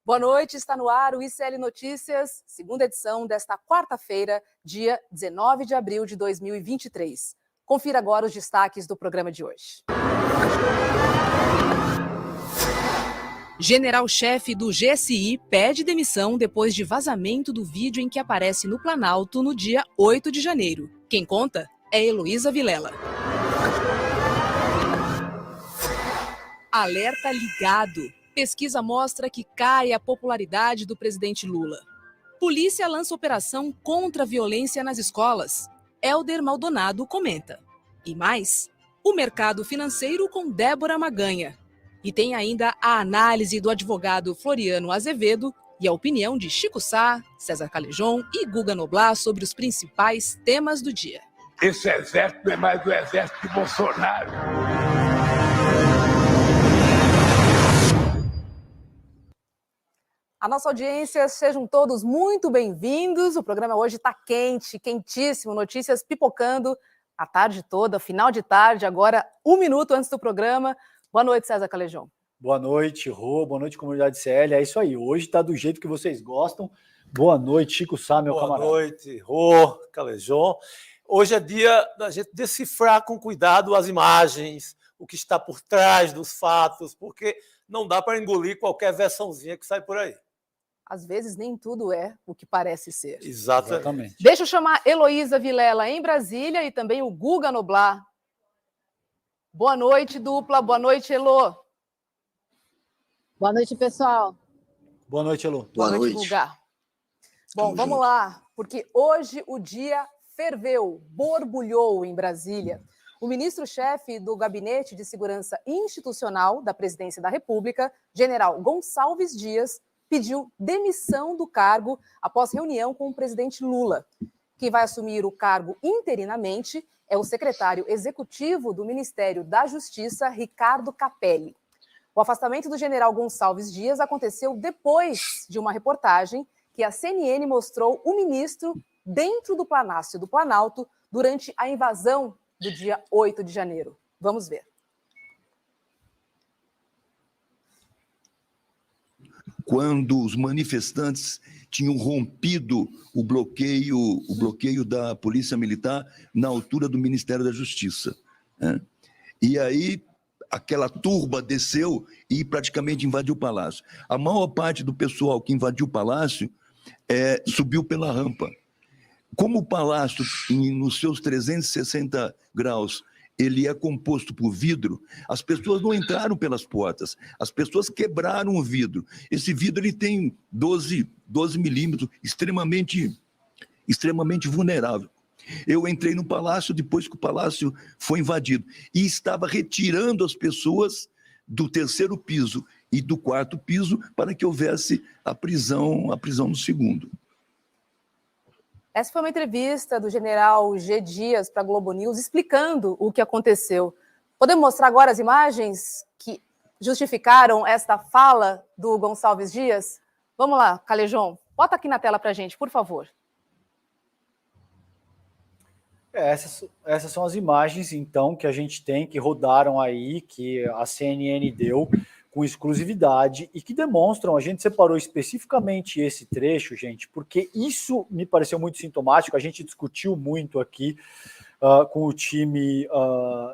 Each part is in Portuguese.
Boa noite, está no ar o ICL Notícias, segunda edição desta quarta-feira, dia 19 de abril de 2023. Confira agora os destaques do programa de hoje. General-chefe do GSI pede demissão depois de vazamento do vídeo em que aparece no Planalto no dia 8 de janeiro. Quem conta é Heloísa Vilela. Alerta ligado. Pesquisa mostra que cai a popularidade do presidente Lula. Polícia lança operação contra a violência nas escolas. Helder Maldonado comenta. E mais, o mercado financeiro com Débora Maganha. E tem ainda a análise do advogado Floriano Azevedo e a opinião de Chico Sá, César Calejon e Guga Noblar sobre os principais temas do dia. Esse exército não é mais o exército de Bolsonaro. A nossa audiência, sejam todos muito bem-vindos. O programa hoje está quente, quentíssimo, notícias pipocando a tarde toda, final de tarde, agora 1 minuto antes do programa. Boa noite, César Calejon. Boa noite, Rô, boa noite, comunidade CL. É isso aí, hoje está do jeito que vocês gostam. Boa noite, Chico Sá, meu camarada. Boa noite, Rô, Calejon. Hoje é dia da gente decifrar com cuidado as imagens, o que está por trás dos fatos, porque não dá para engolir qualquer versãozinha que sai por aí. Às vezes nem tudo é o que parece ser. Exatamente. Deixa eu chamar Heloísa Vilela em Brasília e também o Guga Noblar. Boa noite, dupla. Boa noite, Elô. Boa noite, pessoal. Boa noite, Elô. Boa noite, Guga. Bom, vamos lá, porque hoje o dia ferveu, borbulhou em Brasília. O ministro-chefe do Gabinete de Segurança Institucional da Presidência da República, general Gonçalves Dias, pediu demissão do cargo após reunião com o presidente Lula. Quem vai assumir o cargo interinamente é o secretário executivo do Ministério da Justiça, Ricardo Capelli. O afastamento do general Gonçalves Dias aconteceu depois de uma reportagem que a CNN mostrou o ministro dentro do Palácio do Planalto durante a invasão do dia 8 de janeiro. Vamos ver. Quando os manifestantes tinham rompido o bloqueio da Polícia Militar na altura do Ministério da Justiça, né? E aí aquela turba desceu e praticamente invadiu o palácio. A maior parte do pessoal que invadiu o palácio subiu pela rampa. Como o palácio, nos seus 360 graus, ele é composto por vidro, as pessoas não entraram pelas portas, as pessoas quebraram o vidro. Esse vidro ele tem 12 milímetros, extremamente vulnerável. Eu entrei no palácio depois que o palácio foi invadido e estava retirando as pessoas do 3º piso e do 4º piso para que houvesse a prisão no 2º. Essa foi uma entrevista do general G. Dias para a Globo News explicando o que aconteceu. Podemos mostrar agora as imagens que justificaram esta fala do Gonçalves Dias? Vamos lá, Calejon, bota aqui na tela para a gente, por favor. Essas são as imagens, então, que a gente tem, que rodaram aí, que a CNN deu com exclusividade e que demonstram, a gente separou especificamente esse trecho, gente, porque isso me pareceu muito sintomático, a gente discutiu muito aqui com o time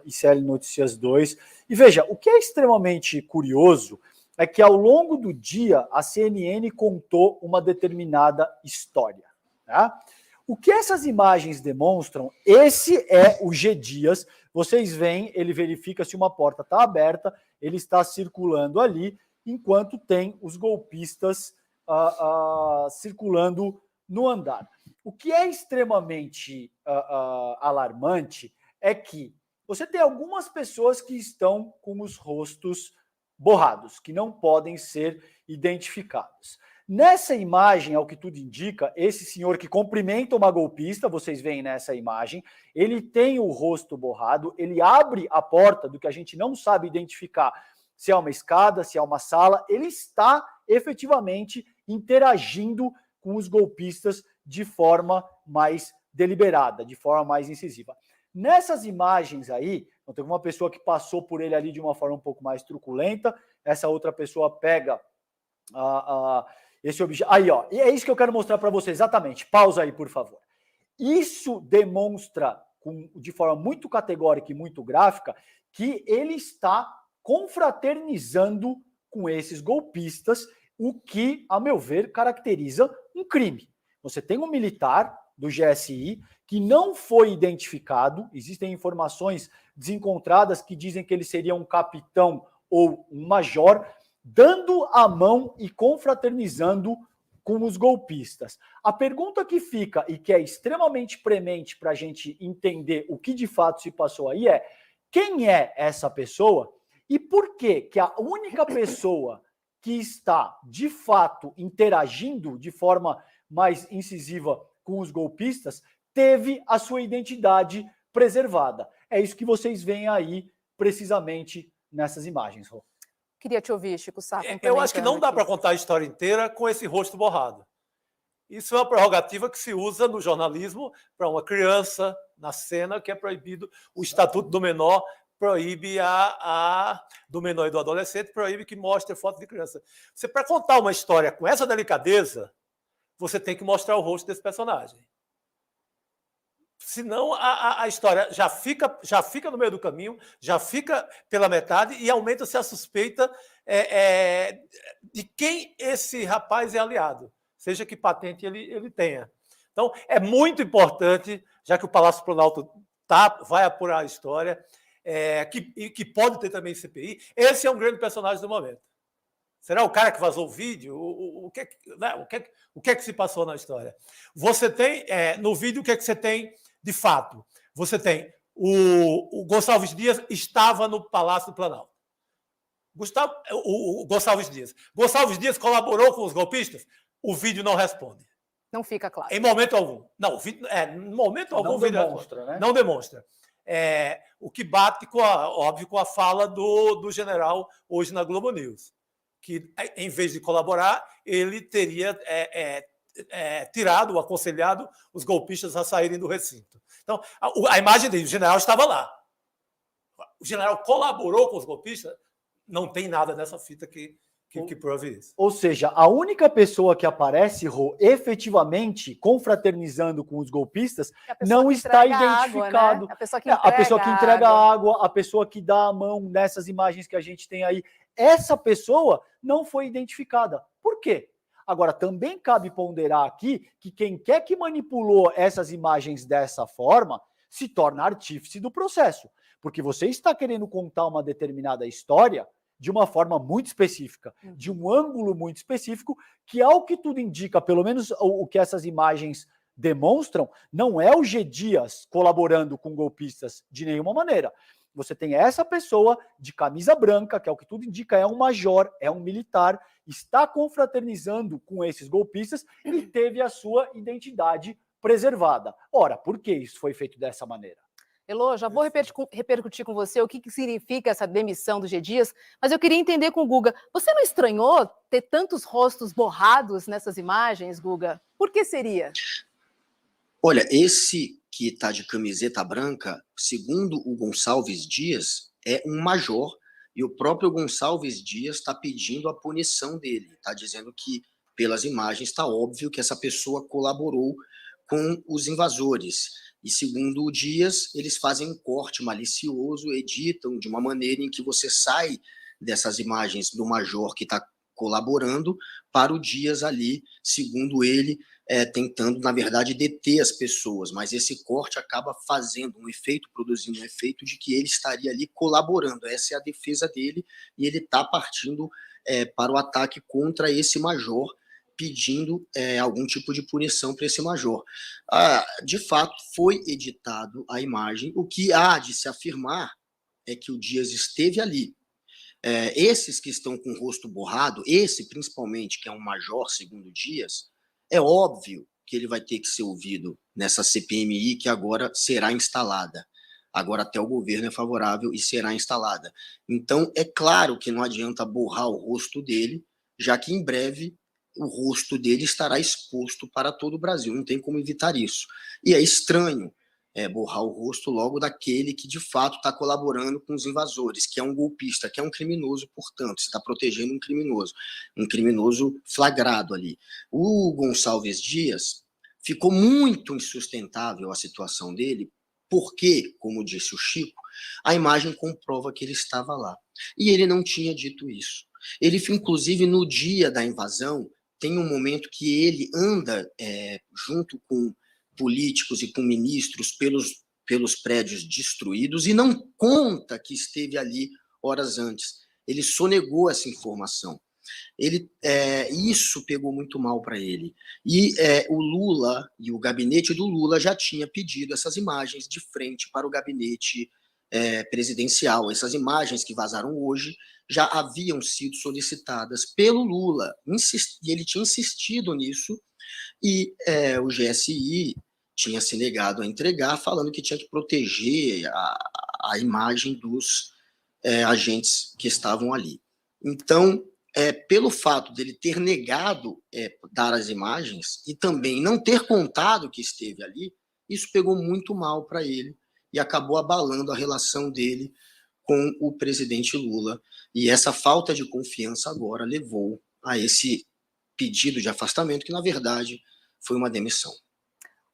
ICL Notícias 2, e veja, o que é extremamente curioso é que ao longo do dia a CNN contou uma determinada história, tá? O que essas imagens demonstram, esse é o G. Dias, vocês veem, ele verifica se uma porta está aberta, ele está circulando ali, enquanto tem os golpistas circulando no andar. O que é extremamente alarmante é que você tem algumas pessoas que estão com os rostos borrados, que não podem ser identificados. Nessa imagem, ao que tudo indica, esse senhor que cumprimenta uma golpista, vocês veem nessa imagem, ele tem o rosto borrado, ele abre a porta do que a gente não sabe identificar, se é uma escada, se é uma sala, ele está efetivamente interagindo com os golpistas de forma mais deliberada, de forma mais incisiva. Nessas imagens aí, então teve uma pessoa que passou por ele ali de uma forma um pouco mais truculenta, essa outra pessoa pega esse objeto. Aí, ó, e é isso que eu quero mostrar para você exatamente. Pausa aí, por favor. Isso demonstra, de forma muito categórica e muito gráfica, que ele está confraternizando com esses golpistas, o que, a meu ver, caracteriza um crime. Você tem um militar do GSI que não foi identificado, existem informações desencontradas que dizem que ele seria um capitão ou um major, dando a mão e confraternizando com os golpistas. A pergunta que fica, e que é extremamente premente para a gente entender o que de fato se passou aí, é: quem é essa pessoa e por que a única pessoa que está, de fato, interagindo de forma mais incisiva com os golpistas teve a sua identidade preservada? É isso que vocês veem aí, precisamente, nessas imagens, Rô. Queria te ouvir, Chico Sá. Eu acho que não dá para contar a história inteira com esse rosto borrado. Isso é uma prerrogativa que se usa no jornalismo para uma criança na cena, que é proibido. O Estatuto do Menor proíbe do menor e do adolescente, proíbe que mostre foto de criança. Você, para contar uma história com essa delicadeza, você tem que mostrar o rosto desse personagem. Senão a história já fica no meio do caminho, já fica pela metade e aumenta-se a suspeita de quem esse rapaz é aliado, seja que patente ele tenha. Então, é muito importante, já que o Palácio Planalto vai apurar a história, que pode ter também CPI, esse é um grande personagem do momento. Será o cara que vazou o vídeo? O que é que se passou na história? Você tem, no vídeo, o que é que você tem de fato? Você tem o Gonçalves Dias estava no Palácio do Planalto. O Gonçalves Dias. Gonçalves Dias colaborou com os golpistas? O vídeo não responde. Não fica claro. Em momento algum. Não, em momento algum. Não demonstra, né? Não demonstra. O que bate, óbvio, com a fala do general hoje na Globo News, que, em vez de colaborar, ele teria tirado ou aconselhado os golpistas a saírem do recinto. Então, a imagem dele, o general estava lá. O general colaborou com os golpistas? Não tem nada nessa fita que prove isso. Ou seja, a única pessoa que aparece, Rô, efetivamente confraternizando com os golpistas, não está identificado. Água, né? A pessoa que entrega água, a pessoa que dá a mão nessas imagens que a gente tem aí, essa pessoa não foi identificada. Por quê? Agora, também cabe ponderar aqui que quem quer que manipulou essas imagens dessa forma se torna artífice do processo. Porque você está querendo contar uma determinada história de uma forma muito específica, de um ângulo muito específico, que, ao que tudo indica, pelo menos o que essas imagens demonstram, não é o G. Dias colaborando com golpistas de nenhuma maneira. Você tem essa pessoa de camisa branca, que, ao que tudo indica, é um major, é um militar, está confraternizando com esses golpistas e teve a sua identidade preservada. Ora, por que isso foi feito dessa maneira? Elô, já vou repercutir com você o que significa essa demissão do G. Dias, mas eu queria entender com o Guga. Você não estranhou ter tantos rostos borrados nessas imagens, Guga? Por que seria? Olha, esse que está de camiseta branca, segundo o Gonçalves Dias, é um major, e o próprio Gonçalves Dias está pedindo a punição dele. Está dizendo que, pelas imagens, está óbvio que essa pessoa colaborou com os invasores. E, segundo o Dias, eles fazem um corte malicioso, editam de uma maneira em que você sai dessas imagens do major que está colaborando para o Dias ali, segundo ele, tentando, na verdade, deter as pessoas. Mas esse corte acaba fazendo um efeito, produzindo um efeito de que ele estaria ali colaborando. Essa é a defesa dele e ele está partindo para o ataque contra esse major, pedindo algum tipo de punição para esse major. De fato, foi editado a imagem. O que há de se afirmar é que o Dias esteve ali. Esses que estão com o rosto borrado, esse principalmente, que é um major, segundo Dias, é óbvio que ele vai ter que ser ouvido nessa CPMI que agora será instalada. Agora até o governo é favorável e será instalada. Então, é claro que não adianta borrar o rosto dele, já que em breve o rosto dele estará exposto para todo o Brasil, não tem como evitar isso. E é estranho borrar o rosto logo daquele que de fato está colaborando com os invasores, que é um golpista, que é um criminoso, portanto, você está protegendo um criminoso flagrado ali. O Gonçalves Dias ficou muito insustentável a situação dele, porque, como disse o Chico, a imagem comprova que ele estava lá. E ele não tinha dito isso. Ele, inclusive, no dia da invasão, tem um momento que ele anda junto com políticos e com ministros pelos prédios destruídos e não conta que esteve ali horas antes. Ele sonegou essa informação. Isso pegou muito mal para ele. E o Lula e o gabinete do Lula já tinha pedido essas imagens de frente para o gabinete presidencial. Essas imagens que vazaram hoje já haviam sido solicitadas pelo Lula, e ele tinha insistido nisso, e o GSI tinha se negado a entregar, falando que tinha que proteger a imagem dos agentes que estavam ali. Então, pelo fato dele ter negado dar as imagens e também não ter contado que esteve ali, isso pegou muito mal para ele e acabou abalando a relação dele com o presidente Lula. E essa falta de confiança agora levou a esse pedido de afastamento, que, na verdade, foi uma demissão.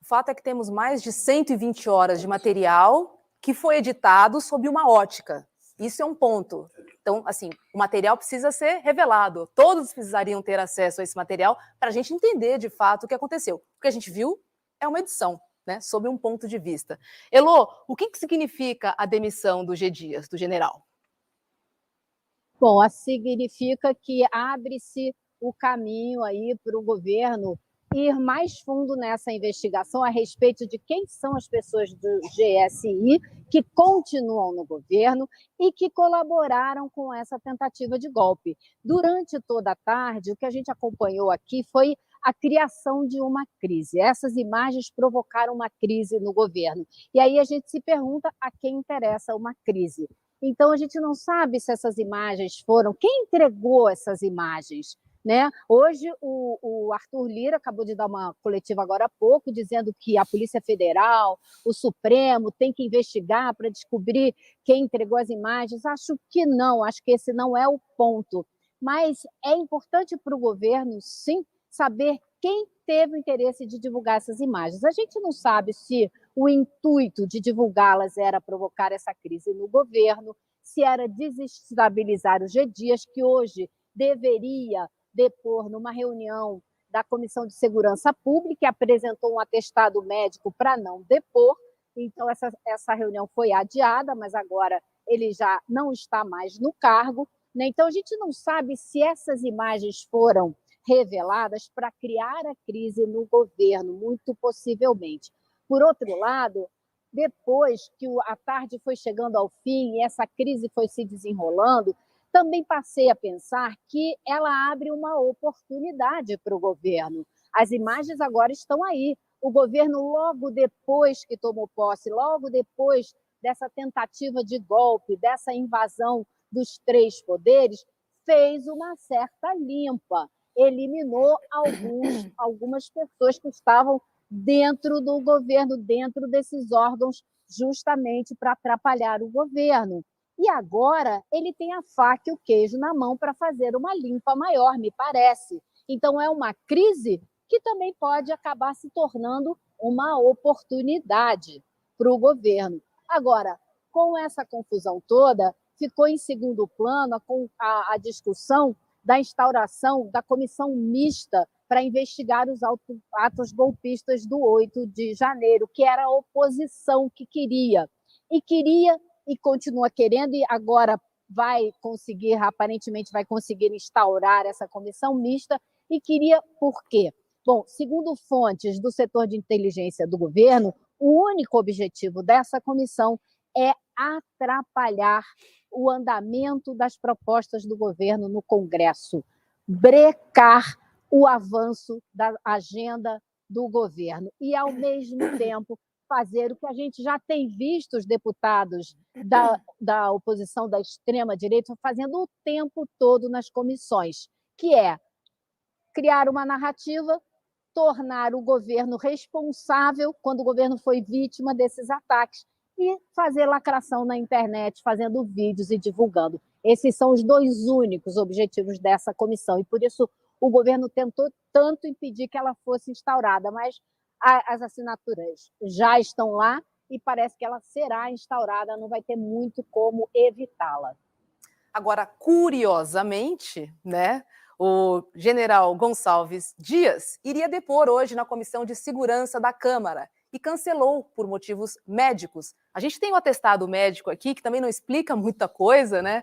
O fato é que temos mais de 120 horas de material que foi editado sob uma ótica. Isso é um ponto. Então, assim, o material precisa ser revelado. Todos precisariam ter acesso a esse material para a gente entender, de fato, o que aconteceu. O que a gente viu é uma edição, né, sob um ponto de vista. Elô, o que significa a demissão do G. Dias, do general? Bom, significa que abre-se o caminho aí para o governo ir mais fundo nessa investigação a respeito de quem são as pessoas do GSI que continuam no governo e que colaboraram com essa tentativa de golpe. Durante toda a tarde, o que a gente acompanhou aqui foi a criação de uma crise. Essas imagens provocaram uma crise no governo. E aí a gente se pergunta a quem interessa uma crise. Então, a gente não sabe se essas imagens foram... Quem entregou essas imagens? Né? Hoje, o Arthur Lira acabou de dar uma coletiva agora há pouco, dizendo que a Polícia Federal, o Supremo, tem que investigar para descobrir quem entregou as imagens. Acho que não, acho que esse não é o ponto. Mas é importante para o governo, sim, saber quem teve o interesse de divulgar essas imagens. A gente não sabe se o intuito de divulgá-las era provocar essa crise no governo, se era desestabilizar o G. Dias, que hoje deveria depor numa reunião da Comissão de Segurança Pública, e apresentou um atestado médico para não depor. Então, essa reunião foi adiada, mas agora ele já não está mais no cargo, né? Então, a gente não sabe se essas imagens foram reveladas para criar a crise no governo, muito possivelmente. Por outro lado, depois que a tarde foi chegando ao fim e essa crise foi se desenrolando, também passei a pensar que ela abre uma oportunidade para o governo. As imagens agora estão aí. O governo, logo depois que tomou posse, logo depois dessa tentativa de golpe, dessa invasão dos 3 poderes, fez uma certa limpa, eliminou algumas pessoas que estavam dentro do governo, dentro desses órgãos, justamente para atrapalhar o governo. E agora ele tem a faca e o queijo na mão para fazer uma limpa maior, me parece. Então, é uma crise que também pode acabar se tornando uma oportunidade para o governo. Agora, com essa confusão toda, ficou em segundo plano a discussão da instauração da comissão mista para investigar os atos golpistas do 8 de janeiro, que era a oposição que queria. E continua querendo, e agora aparentemente vai conseguir instaurar essa comissão mista, e queria por quê? Bom, segundo fontes do setor de inteligência do governo, o único objetivo dessa comissão é atrapalhar o andamento das propostas do governo no Congresso, brecar o avanço da agenda do governo e, ao mesmo tempo, fazer o que a gente já tem visto os deputados da oposição, da extrema-direita, fazendo o tempo todo nas comissões, que é criar uma narrativa, tornar o governo responsável quando o governo foi vítima desses ataques e fazer lacração na internet, fazendo vídeos e divulgando. Esses são os dois únicos objetivos dessa comissão e, por isso, o governo tentou tanto impedir que ela fosse instaurada, mas as assinaturas já estão lá e parece que ela será instaurada, não vai ter muito como evitá-la. Agora, curiosamente, né, o general Gonçalves Dias iria depor hoje na Comissão de Segurança da Câmara e cancelou por motivos médicos. A gente tem um atestado médico aqui que também não explica muita coisa, né?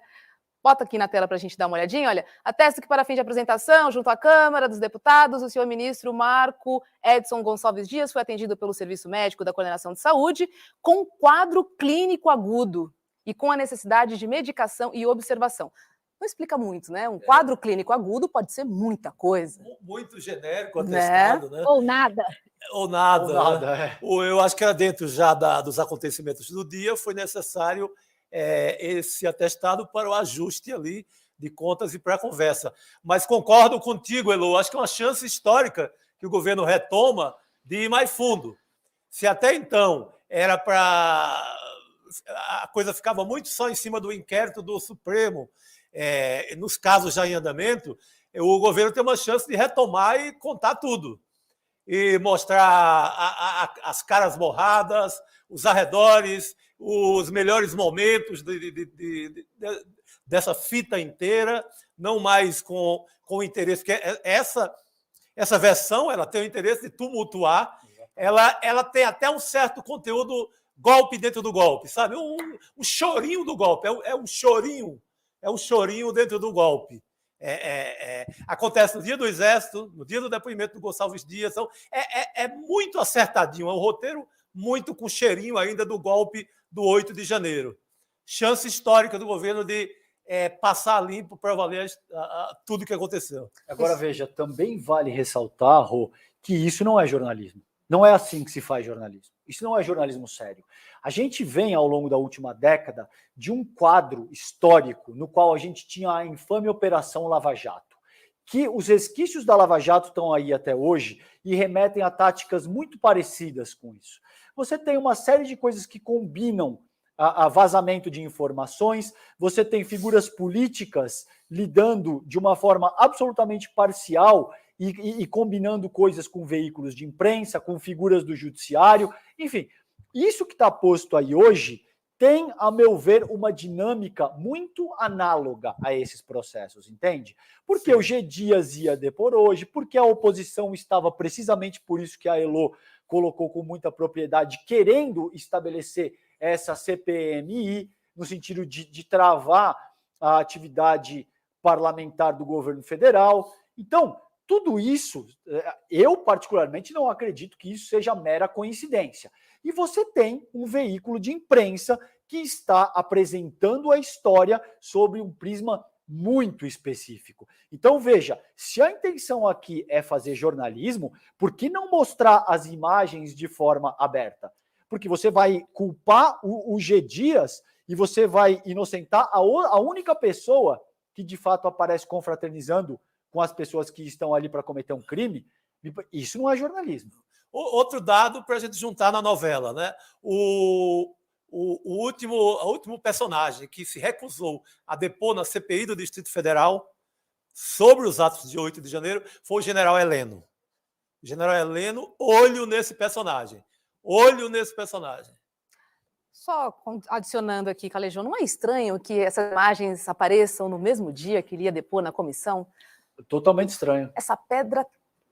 Bota aqui na tela para a gente dar uma olhadinha. Olha, atesto que para fim de apresentação, junto à Câmara dos Deputados, o senhor ministro Marco Edson Gonçalves Dias foi atendido pelo Serviço Médico da Coordenação de Saúde com quadro clínico agudo e com a necessidade de medicação e observação. Não explica muito, né? Um quadro clínico agudo pode ser muita coisa. Muito genérico, atestado, né? Ou nada. Ou nada. Ou nada, né? Eu acho que era dentro já dos acontecimentos do dia, foi necessário esse atestado para o ajuste ali de contas e para a conversa. Mas concordo contigo, Elo, acho que é uma chance histórica que o governo retoma de ir mais fundo. Se até então era para... a coisa ficava muito só em cima do inquérito do Supremo, nos casos já em andamento, o governo tem uma chance de retomar e contar tudo. E mostrar as caras borradas, os arredores, os melhores momentos dessa fita inteira, não mais com o interesse, porque essa versão ela tem o interesse de tumultuar, ela tem até um certo conteúdo golpe dentro do golpe, sabe? Um chorinho do golpe, é um chorinho dentro do golpe. Acontece no dia do Exército, no dia do depoimento do Gonçalves Dias, é muito acertadinho, é um roteiro muito com cheirinho ainda do golpe do 8 de janeiro. Chance histórica do governo de passar limpo para valer tudo o que aconteceu. Agora, veja, também vale ressaltar, Rô, que isso não é jornalismo. Não é assim que se faz jornalismo. Isso não é jornalismo sério. A gente vem, ao longo da última década, de um quadro histórico no qual a gente tinha a infame Operação Lava Jato, que os resquícios da Lava Jato estão aí até hoje e remetem a táticas muito parecidas com isso. Você tem uma série de coisas que combinam a vazamento de informações, você tem figuras políticas lidando de uma forma absolutamente parcial e combinando coisas com veículos de imprensa, com figuras do judiciário, enfim, isso que está posto aí hoje tem, a meu ver, uma dinâmica muito análoga a esses processos, entende? Porque o G. Dias ia depor hoje, porque a oposição estava precisamente por isso que a Elo colocou com muita propriedade, querendo estabelecer essa CPMI, no sentido de travar a atividade parlamentar do governo federal. Então, tudo isso, eu particularmente não acredito que isso seja mera coincidência. E você tem um veículo de imprensa que está apresentando a história sobre um prisma muito específico. Então, veja, se a intenção aqui é fazer jornalismo, por que não mostrar as imagens de forma aberta? Porque você vai culpar o G. Dias e você vai inocentar a única pessoa que de fato aparece confraternizando com as pessoas que estão ali para cometer um crime. Isso não é jornalismo. Outro dado para a gente juntar na novela, né? O último personagem que se recusou a depor na CPI do Distrito Federal sobre os atos de 8 de janeiro foi o general Heleno. O general Heleno, olho nesse personagem. Olho nesse personagem. Só adicionando aqui, Calejão, não é estranho que essas imagens apareçam no mesmo dia que ele ia depor na comissão? Totalmente estranho.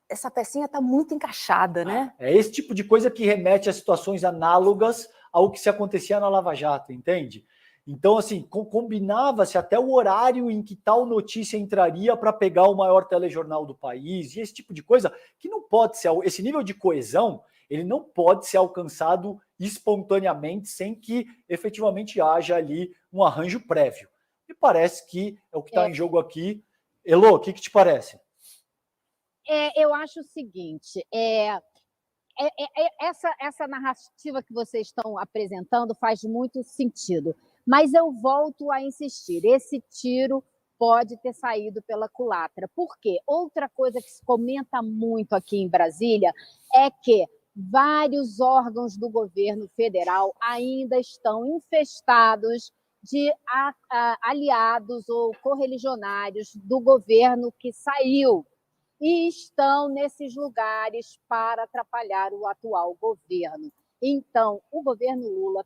Essa pecinha está muito encaixada, né? É esse tipo de coisa que remete a situações análogas ao que se acontecia na Lava Jato, entende? Então, assim, combinava-se até o horário em que tal notícia entraria para pegar o maior telejornal do país, e esse tipo de coisa que não pode ser, esse nível de coesão, ele não pode ser alcançado espontaneamente sem que efetivamente haja ali um arranjo prévio. Me parece que é o que está em jogo aqui. Elo, o que te parece? Eu acho o seguinte, essa narrativa que vocês estão apresentando faz muito sentido, mas eu volto a insistir, esse tiro pode ter saído pela culatra. Por quê? Outra coisa que se comenta muito aqui em Brasília é que vários órgãos do governo federal ainda estão infestados de aliados ou correligionários do governo que saiu e estão nesses lugares para atrapalhar o atual governo. Então, o governo Lula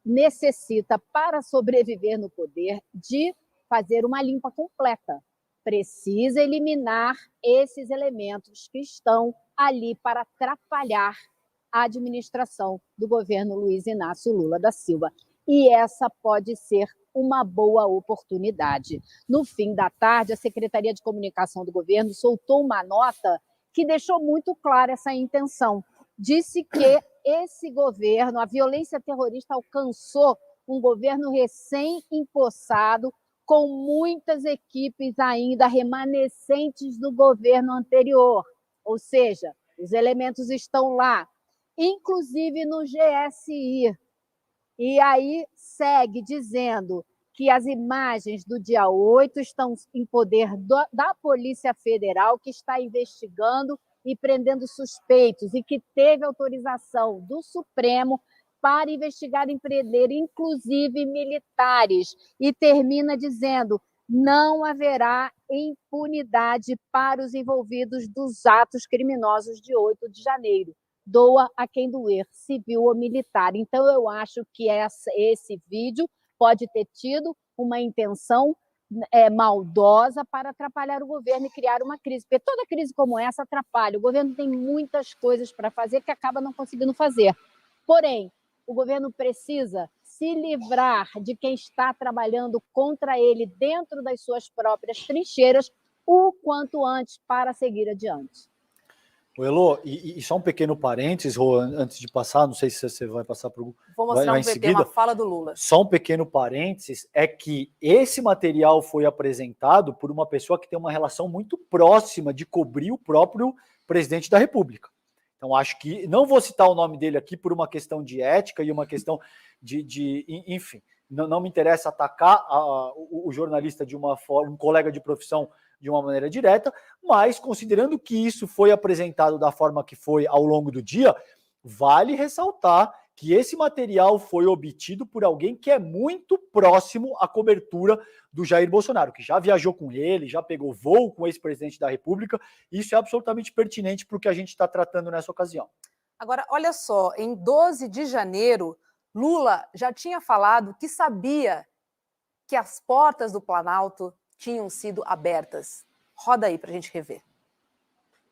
necessita, para sobreviver no poder, de fazer uma limpa completa. Precisa eliminar esses elementos que estão ali para atrapalhar a administração do governo Luiz Inácio Lula da Silva. E essa pode ser uma boa oportunidade. No fim da tarde, a Secretaria de Comunicação do governo soltou uma nota que deixou muito clara essa intenção. Disse que esse governo, a violência terrorista alcançou um governo recém-empossado, com muitas equipes ainda remanescentes do governo anterior. Ou seja, os elementos estão lá, inclusive no GSI. E aí segue dizendo que as imagens do dia 8 estão em poder da Polícia Federal, que está investigando e prendendo suspeitos, e que teve autorização do Supremo para investigar e prender, inclusive militares. E termina dizendo: não haverá impunidade para os envolvidos dos atos criminosos de 8 de janeiro. Doa a quem doer, civil ou militar. Então, eu acho que esse vídeo pode ter tido uma intenção maldosa para atrapalhar o governo e criar uma crise. Porque toda crise como essa atrapalha. O governo tem muitas coisas para fazer que acaba não conseguindo fazer. Porém, o governo precisa se livrar de quem está trabalhando contra ele dentro das suas próprias trincheiras o quanto antes para seguir adiante. O Elô, e só um pequeno parênteses, Rô, antes de passar, não sei se você vai passar para o... Vou mostrar um VT, uma fala do Lula. Só um pequeno parênteses, é que esse material foi apresentado por uma pessoa que tem uma relação muito próxima de cobrir o próprio presidente da República. Então, acho que, não vou citar o nome dele aqui por uma questão de ética e uma questão enfim, não me interessa atacar o jornalista de uma forma, um colega de profissão de uma maneira direta, mas considerando que isso foi apresentado da forma que foi ao longo do dia, vale ressaltar que esse material foi obtido por alguém que é muito próximo à cobertura do Jair Bolsonaro, que já viajou com ele, já pegou voo com o ex-presidente da República. Isso é absolutamente pertinente para o que a gente está tratando nessa ocasião. Agora, olha só, em 12 de janeiro, Lula já tinha falado que sabia que as portas do Planalto tinham sido abertas. Roda aí para a gente rever.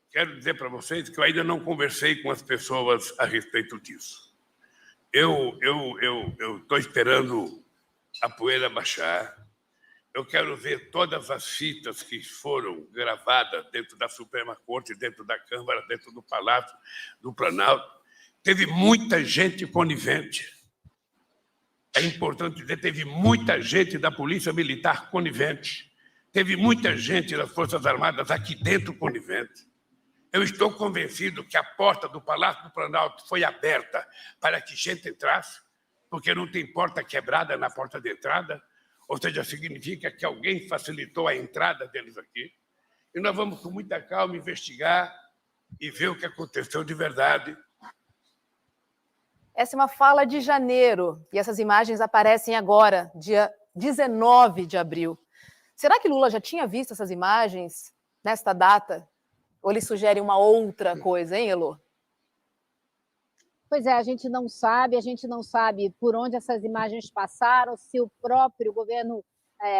Quero dizer para vocês que eu ainda não conversei com as pessoas a respeito disso. Eu estou esperando a poeira baixar. Eu quero ver todas as fitas que foram gravadas dentro da Suprema Corte, dentro da Câmara, dentro do Palácio do Planalto. Teve muita gente conivente. É importante dizer, teve muita gente da Polícia Militar conivente. Teve muita gente das Forças Armadas aqui dentro conivente. Eu estou convencido que a porta do Palácio do Planalto foi aberta para que gente entrasse, porque não tem porta quebrada na porta de entrada, ou seja, significa que alguém facilitou a entrada deles aqui. E nós vamos, com muita calma, investigar e ver o que aconteceu de verdade. Essa é uma fala de janeiro, e essas imagens aparecem agora, dia 19 de abril. Será que Lula já tinha visto essas imagens nesta data? Ou ele sugere uma outra coisa, hein, Elô? Pois é, a gente não sabe por onde essas imagens passaram, se o próprio governo,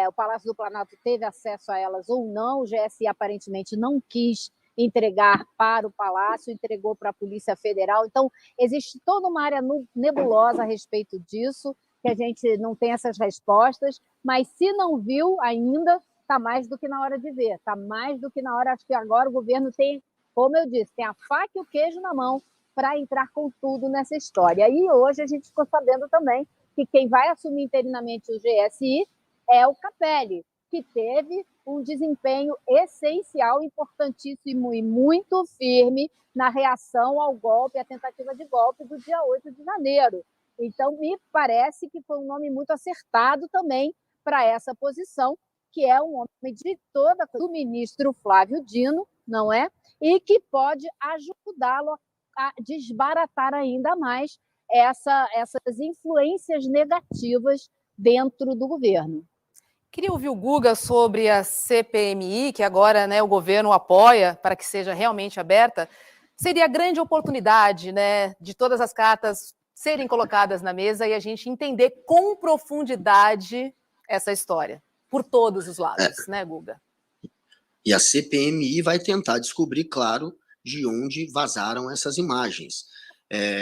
o Palácio do Planalto teve acesso a elas ou não. O GSI aparentemente não quis entregar para o Palácio, entregou para a Polícia Federal. Então, existe toda uma área nebulosa a respeito disso, que a gente não tem essas respostas, mas se não viu ainda, está mais do que na hora de ver, está mais do que na hora. Acho que agora o governo tem, como eu disse, tem a faca e o queijo na mão para entrar com tudo nessa história. E hoje a gente ficou sabendo também que quem vai assumir interinamente o GSI é o Capelli, que teve um desempenho essencial, importantíssimo e muito firme na reação ao golpe, à tentativa de golpe do dia 8 de janeiro. Então, me parece que foi um nome muito acertado também para essa posição, que é um homem de toda do ministro Flávio Dino, não é? E que pode ajudá-lo a desbaratar ainda mais essas influências negativas dentro do governo. Queria ouvir o Guga sobre a CPMI, que agora, né, o governo apoia para que seja realmente aberta. Seria a grande oportunidade, né, de todas as cartas serem colocadas na mesa e a gente entender com profundidade essa história, por todos os lados, né, Guga? E a CPMI vai tentar descobrir, claro, de onde vazaram essas imagens.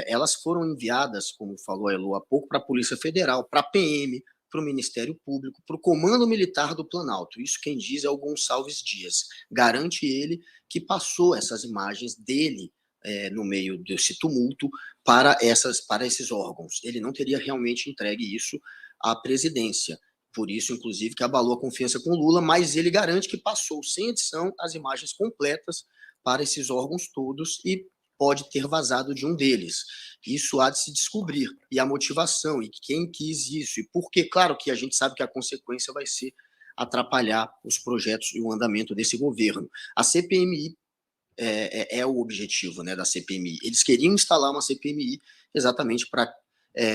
Elas foram enviadas, como falou a Elo há pouco, para a Polícia Federal, para a PM, para o Ministério Público, para o Comando Militar do Planalto. Isso quem diz é o Gonçalves Dias. Garante ele que passou essas imagens dele no meio desse tumulto para esses órgãos. Ele não teria realmente entregue isso à presidência. Por isso, inclusive, que abalou a confiança com Lula, mas ele garante que passou sem edição as imagens completas para esses órgãos todos e pode ter vazado de um deles. Isso há de se descobrir, e a motivação, e quem quis isso, e por quê. Claro que a gente sabe que a consequência vai ser atrapalhar os projetos e o andamento desse governo. A CPMI é o objetivo, né, da CPMI. Eles queriam instalar uma CPMI exatamente para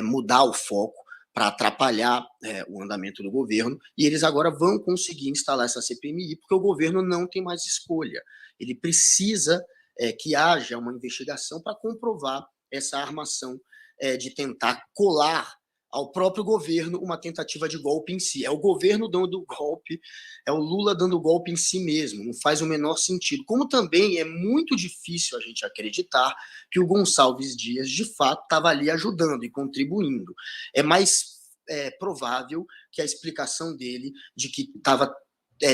mudar o foco, para atrapalhar o andamento do governo, e eles agora vão conseguir instalar essa CPMI, porque o governo não tem mais escolha. Ele precisa que haja uma investigação para comprovar essa armação de tentar colar ao próprio governo uma tentativa de golpe em si. É o governo dando golpe, é o Lula dando golpe em si mesmo, não faz o menor sentido. Como também é muito difícil a gente acreditar que o Gonçalves Dias, de fato, estava ali ajudando e contribuindo. É mais provável que a explicação dele de que estava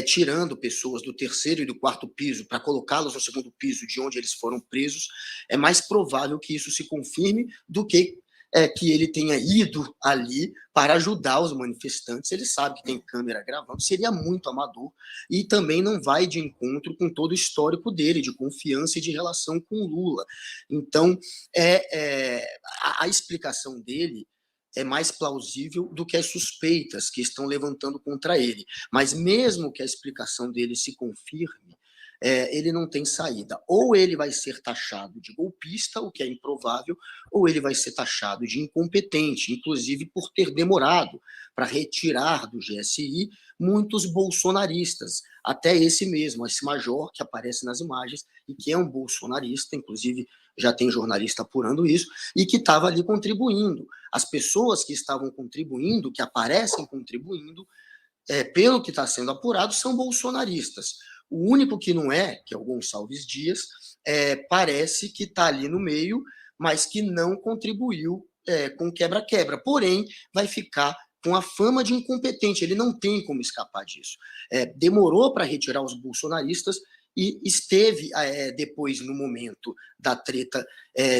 tirando pessoas do terceiro e do quarto piso para colocá-los no segundo piso de onde eles foram presos, é mais provável que isso se confirme do que ele tenha ido ali para ajudar os manifestantes. Ele sabe que tem câmera gravando, seria muito amador e também não vai de encontro com todo o histórico dele, de confiança e de relação com o Lula. Então, a explicação dele é mais plausível do que as suspeitas que estão levantando contra ele. Mas mesmo que a explicação dele se confirme, ele não tem saída. Ou ele vai ser taxado de golpista, o que é improvável, ou ele vai ser taxado de incompetente, inclusive por ter demorado para retirar do GSI muitos bolsonaristas, até esse mesmo, esse major que aparece nas imagens e que é um bolsonarista, inclusive já tem jornalista apurando isso, e que estava ali contribuindo. As pessoas que estavam contribuindo, que aparecem contribuindo, pelo que está sendo apurado, são bolsonaristas. O único que não que é o Gonçalves Dias, parece que está ali no meio, mas que não contribuiu com quebra-quebra. Porém, vai ficar com a fama de incompetente. Ele não tem como escapar disso. Demorou para retirar os bolsonaristas e esteve depois, no momento da treta,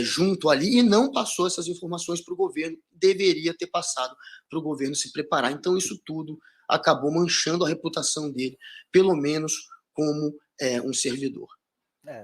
junto ali e não passou essas informações para o governo. Deveria ter passado para o governo se preparar. Então, isso tudo acabou manchando a reputação dele, pelo menos como um servidor.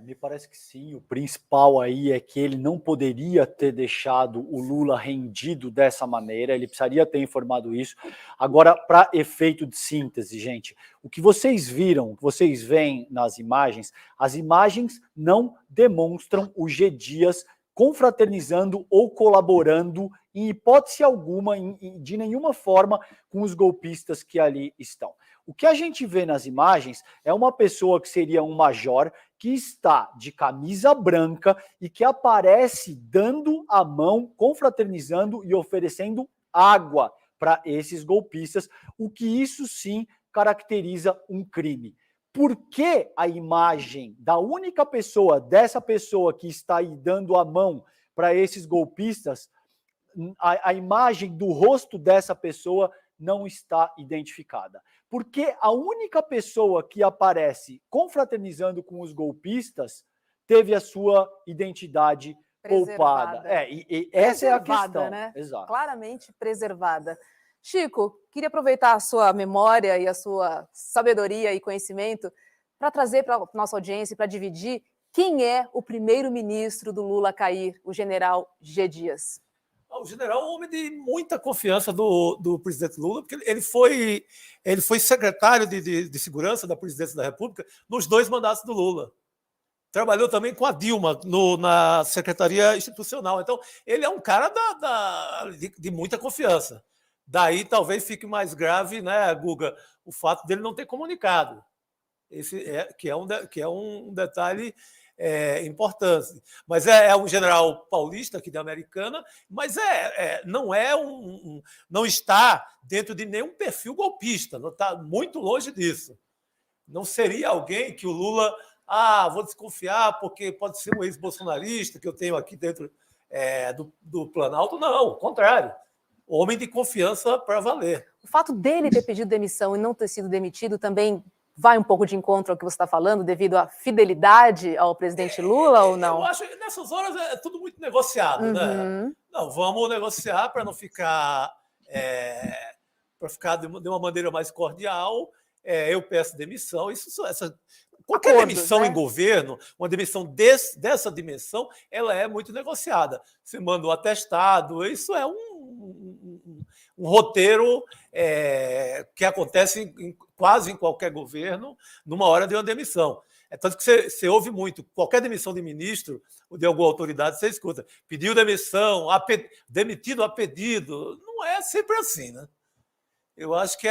Me parece que sim. O principal aí é que ele não poderia ter deixado o Lula rendido dessa maneira, ele precisaria ter informado isso. Agora, para efeito de síntese, gente, o que vocês viram, o que vocês veem nas imagens, as imagens não demonstram o G. Dias confraternizando ou colaborando, em hipótese alguma, de nenhuma forma, com os golpistas que ali estão. O que a gente vê nas imagens é uma pessoa que seria um major, que está de camisa branca e que aparece dando a mão, confraternizando e oferecendo água para esses golpistas, o que isso sim caracteriza um crime. Por que a imagem da única pessoa, dessa pessoa que está aí dando a mão para esses golpistas, a imagem do rosto dessa pessoa não está identificada? Porque a única pessoa que aparece confraternizando com os golpistas teve a sua identidade poupada. E essa é a questão. Né? Exato. Claramente preservada. Chico, queria aproveitar a sua memória e a sua sabedoria e conhecimento para trazer para a nossa audiência, para dividir, quem é o primeiro-ministro do Lula cair, o general G. Dias? O general é um homem de muita confiança do presidente Lula, porque ele foi secretário de segurança da presidência da República nos 2 mandatos do Lula. Trabalhou também com a Dilma na Secretaria Institucional. Então, ele é um cara de muita confiança. Daí talvez fique mais grave, né, Guga, o fato dele não ter comunicado. Que é um detalhe importante. Mas é um general paulista aqui da Americana, mas não está dentro de nenhum perfil golpista, não está muito longe disso. Não seria alguém que o Lula vou desconfiar porque pode ser um ex-bolsonarista que eu tenho aqui dentro do Planalto. Não, ao contrário. Homem de confiança para valer. O fato dele ter pedido demissão e não ter sido demitido também vai um pouco de encontro ao que você está falando, devido à fidelidade ao presidente Lula ou não? Eu acho que nessas horas é tudo muito negociado, né? Não, vamos negociar para não ficar para ficar de uma maneira mais cordial. Eu peço demissão. Qualquer demissão, né, em governo, uma demissão dessa dimensão, ela é muito negociada. Você manda um atestado, isso é um roteiro que acontece quase em qualquer governo, numa hora de uma demissão. Tanto que você ouve muito, qualquer demissão de ministro ou de alguma autoridade, você escuta, pediu demissão, demitido a pedido. Não é sempre assim, né? Eu acho que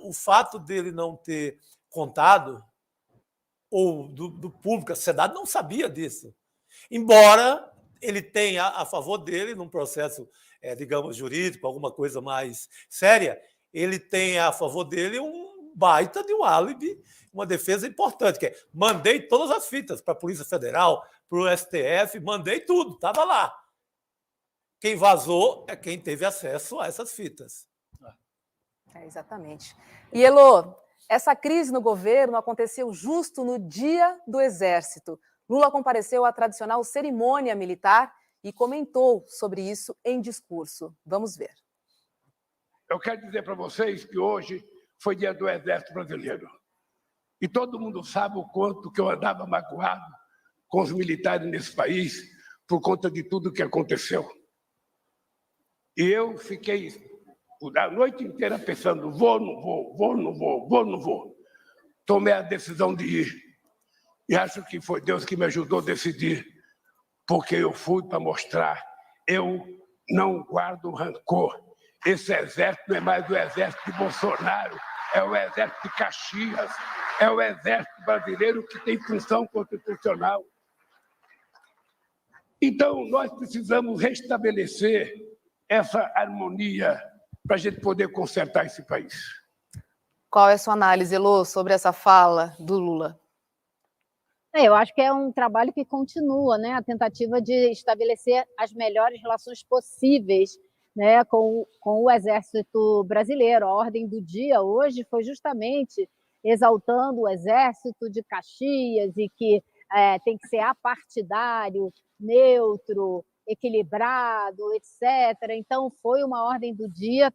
o fato dele não ter contado, ou do público, a sociedade não sabia disso. Embora ele tenha a favor dele, num processo, digamos, jurídico, alguma coisa mais séria, ele tenha a favor dele um baita de um álibi, uma defesa importante, que mandei todas as fitas para a Polícia Federal, para o STF, mandei tudo, estava lá. Quem vazou é quem teve acesso a essas fitas. Exatamente. E, Elô, essa crise no governo aconteceu justo no Dia do Exército. Lula compareceu à tradicional cerimônia militar e comentou sobre isso em discurso. Vamos ver. Eu quero dizer para vocês que hoje foi Dia do Exército Brasileiro. E todo mundo sabe o quanto que eu andava magoado com os militares nesse país por conta de tudo que aconteceu. E eu fiquei a noite inteira pensando, vou, não vou, vou, não vou, vou, não vou. Tomei a decisão de ir. E acho que foi Deus que me ajudou a decidir, porque eu fui para mostrar, eu não guardo rancor. Esse exército não é mais o exército de Bolsonaro, é o exército de Caxias, é o exército brasileiro que tem função constitucional. Então, nós precisamos restabelecer essa harmonia para a gente poder consertar esse país. Qual é a sua análise, Elô, sobre essa fala do Lula? Eu acho que é um trabalho que continua, né? A tentativa de estabelecer as melhores relações possíveis, né, com o Exército Brasileiro. A ordem do dia hoje foi justamente exaltando o Exército de Caxias e que tem que ser apartidário, neutro, equilibrado, etc. Então, foi uma ordem do dia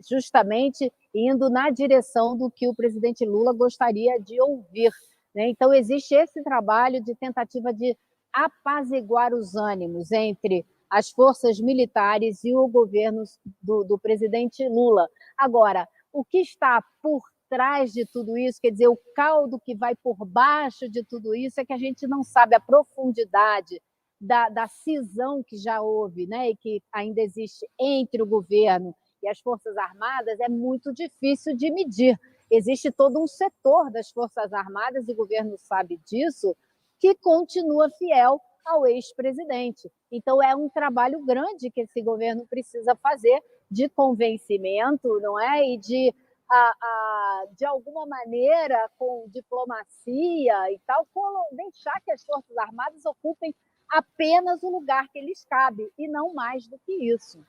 justamente indo na direção do que o presidente Lula gostaria de ouvir, né? Então, existe esse trabalho de tentativa de apaziguar os ânimos entre as forças militares e o governo do presidente Lula. Agora, o que está por trás de tudo isso, quer dizer, o caldo que vai por baixo de tudo isso, é que a gente não sabe a profundidade da cisão que já houve, né, e que ainda existe entre o governo e as Forças Armadas. É muito difícil de medir. Existe todo um setor das Forças Armadas, e o governo sabe disso, que continua fiel ao ex-presidente. Então, é um trabalho grande que esse governo precisa fazer de convencimento, não é? E de alguma maneira, com diplomacia e tal, deixar que as Forças Armadas ocupem apenas o lugar que lhes cabe, e não mais do que isso.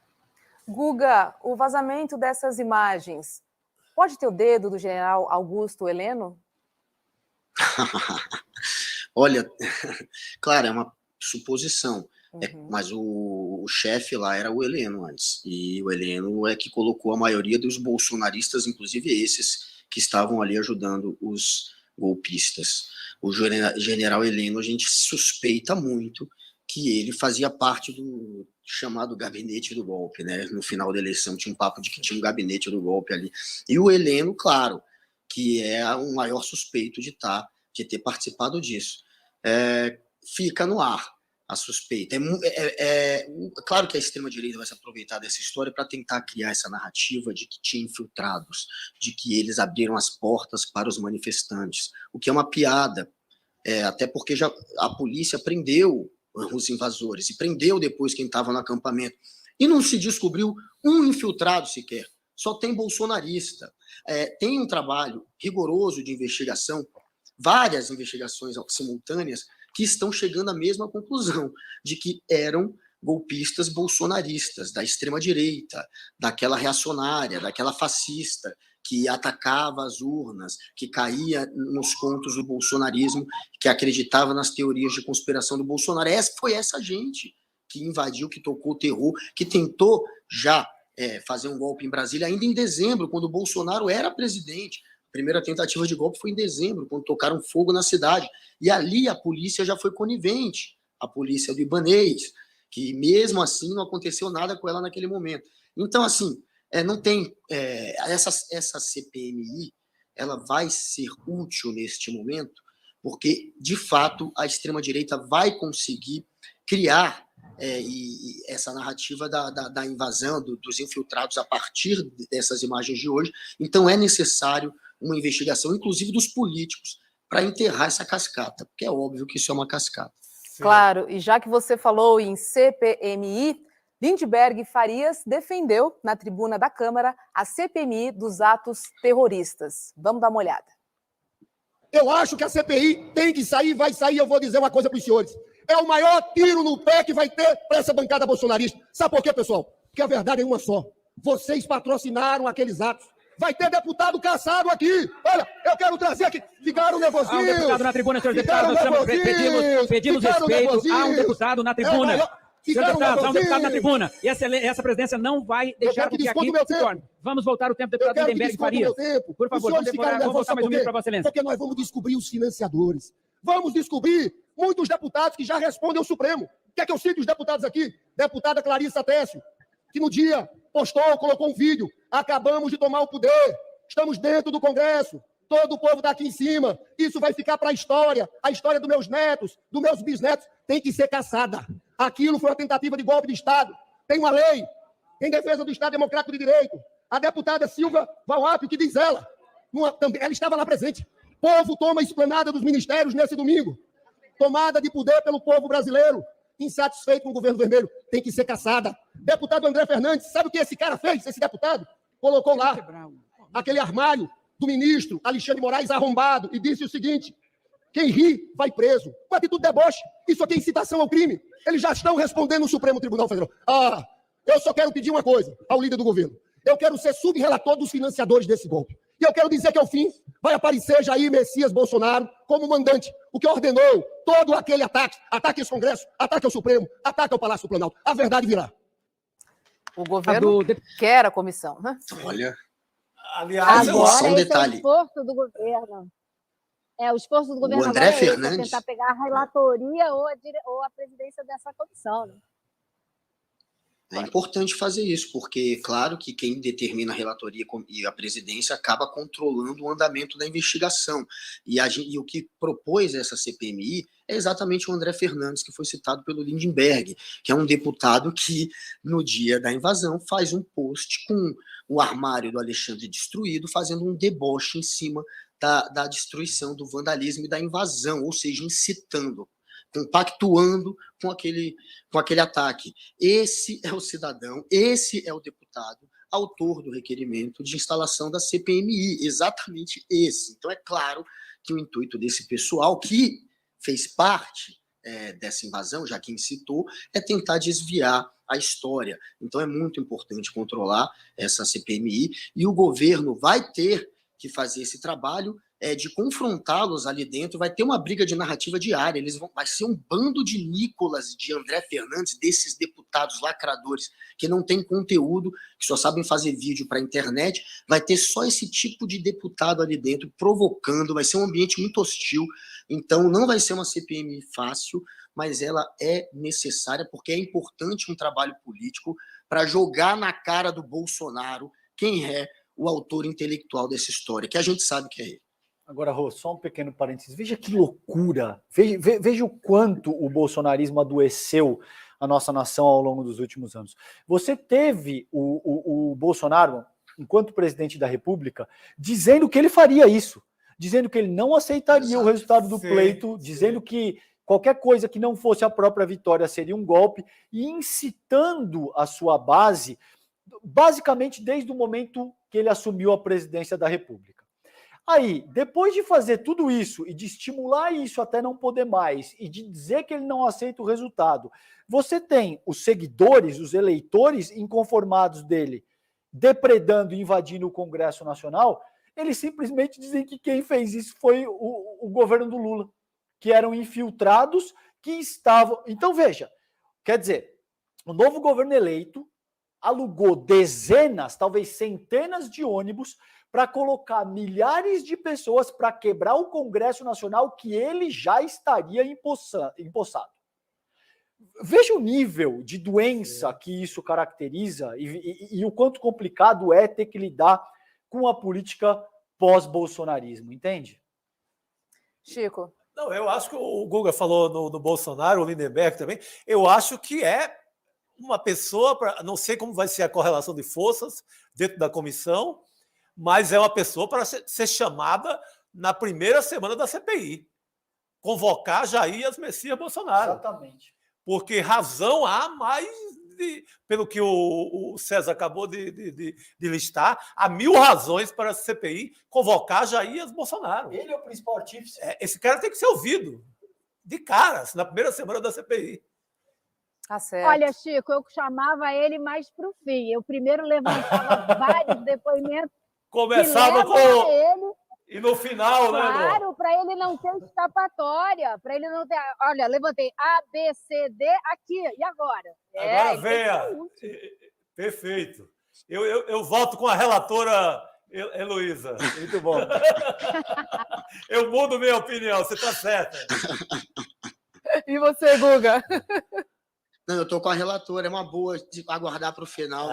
Guga, o vazamento dessas imagens pode ter o dedo do general Augusto Heleno? Olha, claro, é uma suposição, mas o chefe lá era o Heleno antes, e o Heleno é que colocou a maioria dos bolsonaristas, inclusive esses que estavam ali ajudando os golpistas. O general Heleno, a gente suspeita muito que ele fazia parte do chamado gabinete do golpe, né? No final da eleição tinha um papo de que tinha um gabinete do golpe ali. E o Heleno, claro, que é o maior suspeito de ter participado disso. Fica no ar a suspeita. Claro que a extrema-direita vai se aproveitar dessa história para tentar criar essa narrativa de que tinha infiltrados, de que eles abriram as portas para os manifestantes, o que é uma piada, até porque já a polícia prendeu os invasores, e prendeu depois quem estava no acampamento. E não se descobriu um infiltrado sequer, só tem bolsonarista. Tem um trabalho rigoroso de investigação, várias investigações simultâneas, que estão chegando à mesma conclusão, de que eram golpistas bolsonaristas, da extrema-direita, daquela reacionária, daquela fascista, que atacava as urnas, que caía nos contos do bolsonarismo, que acreditava nas teorias de conspiração do Bolsonaro. Foi essa gente que invadiu, que tocou o terror, que tentou já fazer um golpe em Brasília, ainda em dezembro, quando o Bolsonaro era presidente. A primeira tentativa de golpe foi em dezembro, quando tocaram fogo na cidade. E ali a polícia já foi conivente, a polícia do Ibanez, que mesmo assim não aconteceu nada com ela naquele momento. Então, assim, não tem... essa CPMI, ela vai ser útil neste momento, porque, de fato, a extrema-direita vai conseguir criar essa narrativa da invasão, dos infiltrados a partir dessas imagens de hoje. Então, é necessário uma investigação, inclusive dos políticos, para enterrar essa cascata, porque é óbvio que isso é uma cascata. Claro, e já que você falou em CPMI, Lindbergh Farias defendeu na tribuna da Câmara a CPMI dos atos terroristas. Vamos dar uma olhada. Eu acho que a CPI tem que sair, vai sair, eu vou dizer uma coisa para os senhores. É o maior tiro no pé que vai ter para essa bancada bolsonarista. Sabe por quê, pessoal? Porque a verdade é uma só. Vocês patrocinaram aqueles atos. Vai ter deputado caçado aqui. Olha, eu quero trazer aqui. Ficaram nervosinhos. Há um deputado na tribuna, senhor deputado. Pedimos respeito. Há um deputado na tribuna. Senhor deputado, há um deputado na tribuna. E essa presidência não vai deixar que aqui se torne. Vamos voltar o tempo do deputado Lindbergh Farias. Por favor, vamos voltar mais um minuto para Vossa Excelência. Porque nós vamos descobrir os financiadores. Vamos descobrir muitos deputados que já respondem ao Supremo. Quer que eu cite os deputados aqui? Deputada Clarissa Técio, que no dia colocou um vídeo. Acabamos de tomar o poder. Estamos dentro do Congresso. Todo o povo está aqui em cima. Isso vai ficar para a história dos meus netos, dos meus bisnetos. Tem que ser caçada. Aquilo foi uma tentativa de golpe de Estado. Tem uma lei em defesa do Estado Democrático de Direito. A deputada Silvia Valapio, que diz ela estava lá presente. Povo toma a esplanada dos ministérios nesse domingo. Tomada de poder pelo povo brasileiro. Insatisfeito com o governo vermelho. Tem que ser caçada. Deputado André Fernandes, sabe o que esse cara fez, esse deputado? Colocou lá aquele armário do ministro Alexandre de Moraes arrombado e disse o seguinte: quem ri vai preso. Uma atitude de deboche. Isso aqui é incitação ao crime. Eles já estão respondendo no Supremo Tribunal Federal. Eu só quero pedir uma coisa ao líder do governo. Eu quero ser subrelator dos financiadores desse golpe. E eu quero dizer que, ao fim, vai aparecer Jair Messias Bolsonaro como mandante, o que ordenou todo aquele ataque esse Congresso, ataque ao Supremo, ataque ao Palácio do Planalto. A verdade virá. O governo quer a comissão, né? Olha, aliás, só um Agora, esse é o detalhe. esforço do governo. O esforço do governo O André agora é esse, Fernandes- tentar pegar a relatoria ou a presidência dessa comissão, né? É importante fazer isso, porque, claro, que quem determina a relatoria e a presidência acaba controlando o andamento da investigação. E o que propôs essa CPMI é exatamente o André Fernandes, que foi citado pelo Lindbergh, que é um deputado que, no dia da invasão, faz um post com o armário do Alexandre destruído, fazendo um deboche em cima da destruição, do vandalismo e da invasão, ou seja, incitando, compactuando com aquele ataque. Esse é o cidadão, esse é o deputado autor do requerimento de instalação da CPMI, exatamente esse. Então, é claro que o intuito desse pessoal, que fez parte dessa invasão, já que incitou, é tentar desviar a história. Então, é muito importante controlar essa CPMI, e o governo vai ter que fazer esse trabalho de confrontá-los ali dentro. Vai ter uma briga de narrativa diária. Vai ser um bando de Nicolas, de André Fernandes, desses deputados lacradores que não têm conteúdo, que só sabem fazer vídeo para a internet. Vai ter só esse tipo de deputado ali dentro provocando. Vai ser um ambiente muito hostil. Então, não vai ser uma CPMI fácil, mas ela é necessária porque é importante um trabalho político para jogar na cara do Bolsonaro quem é o autor intelectual dessa história, que a gente sabe que é ele. Agora, Rô, só um pequeno parênteses. Veja que loucura. Veja o quanto o bolsonarismo adoeceu a nossa nação ao longo dos últimos anos. Você teve o Bolsonaro, enquanto presidente da República, dizendo que ele faria isso, dizendo que ele não aceitaria o resultado do pleito, dizendo que qualquer coisa que não fosse a própria vitória seria um golpe, e incitando a sua base, basicamente desde o momento que ele assumiu a presidência da República. Aí, depois de fazer tudo isso e de estimular isso até não poder mais e de dizer que ele não aceita o resultado, você tem os seguidores, os eleitores inconformados dele depredando e invadindo o Congresso Nacional. Eles simplesmente dizem que quem fez isso foi o governo do Lula, que eram infiltrados, que estavam... Então, veja, quer dizer, o novo governo eleito alugou dezenas, talvez centenas de ônibus para colocar milhares de pessoas para quebrar o Congresso Nacional que ele já estaria empossado. Veja o nível de doença que isso caracteriza e o quanto complicado é ter que lidar com a política pós-bolsonarismo, entende? Chico. Não, eu acho que o Guga falou do Bolsonaro, o Lindenberg também. Eu acho que é uma pessoa, não sei como vai ser a correlação de forças dentro da comissão, mas é uma pessoa para ser chamada na primeira semana da CPI. Convocar Jair Messias Bolsonaro. Exatamente. Porque razão há mais, pelo que o César acabou de listar, há 1000 razões para a CPI convocar Jair Bolsonaro. Ele é o principal artífice. Esse cara tem que ser ouvido de caras na primeira semana da CPI. Tá certo. Olha, Chico, eu chamava ele mais para o fim. Eu primeiro levantava vários depoimentos. Começava com ele, e no final, né? Claro, para ele não ter escapatória, para ele não ter. Olha, levantei A, B, C, D, aqui, e agora? Agora venha. Perfeito. Eu volto com a relatora Heloísa. Muito bom. Eu mudo minha opinião, você está certa. E você, Guga? Não, eu estou com a relatora, é uma boa de aguardar para o final.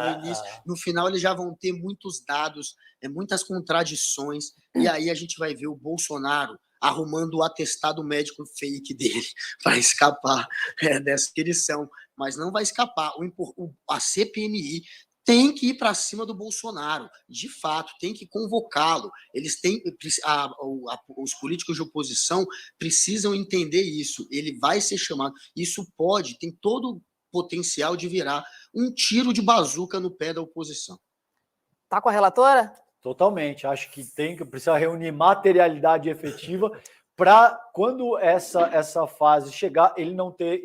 No final, eles já vão ter muitos dados, muitas contradições, e aí a gente vai ver o Bolsonaro arrumando o atestado médico fake dele para escapar dessa eleição. Mas não vai escapar. A CPMI tem que ir para cima do Bolsonaro, de fato, tem que convocá-lo. Os políticos de oposição precisam entender isso. Ele vai ser chamado. Isso tem todo o potencial de virar um tiro de bazuca no pé da oposição. Tá com a relatora? Totalmente. Acho que precisa reunir materialidade efetiva para, quando essa fase chegar, ele não ter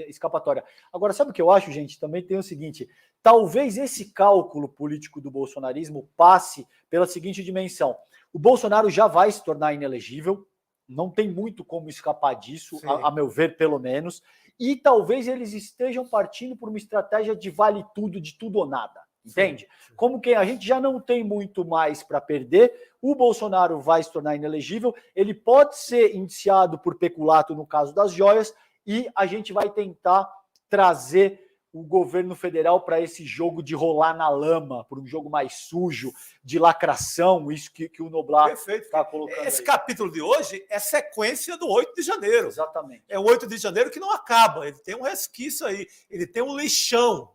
escapatória. Agora, sabe o que eu acho, gente? Também tem o seguinte: talvez esse cálculo político do bolsonarismo passe pela seguinte dimensão. O Bolsonaro já vai se tornar inelegível, não tem muito como escapar disso, a meu ver, pelo menos, e talvez eles estejam partindo por uma estratégia de vale tudo, de tudo ou nada, entende? Sim. Como que a gente já não tem muito mais para perder, o Bolsonaro vai se tornar inelegível, ele pode ser indiciado por peculato no caso das joias, e a gente vai tentar trazer o governo federal para esse jogo de rolar na lama, por um jogo mais sujo, de lacração, isso que o Noblar está colocando. Esse capítulo de hoje é sequência do 8 de janeiro. Exatamente. É o 8 de janeiro que não acaba, ele tem um resquício aí, ele tem um lixão.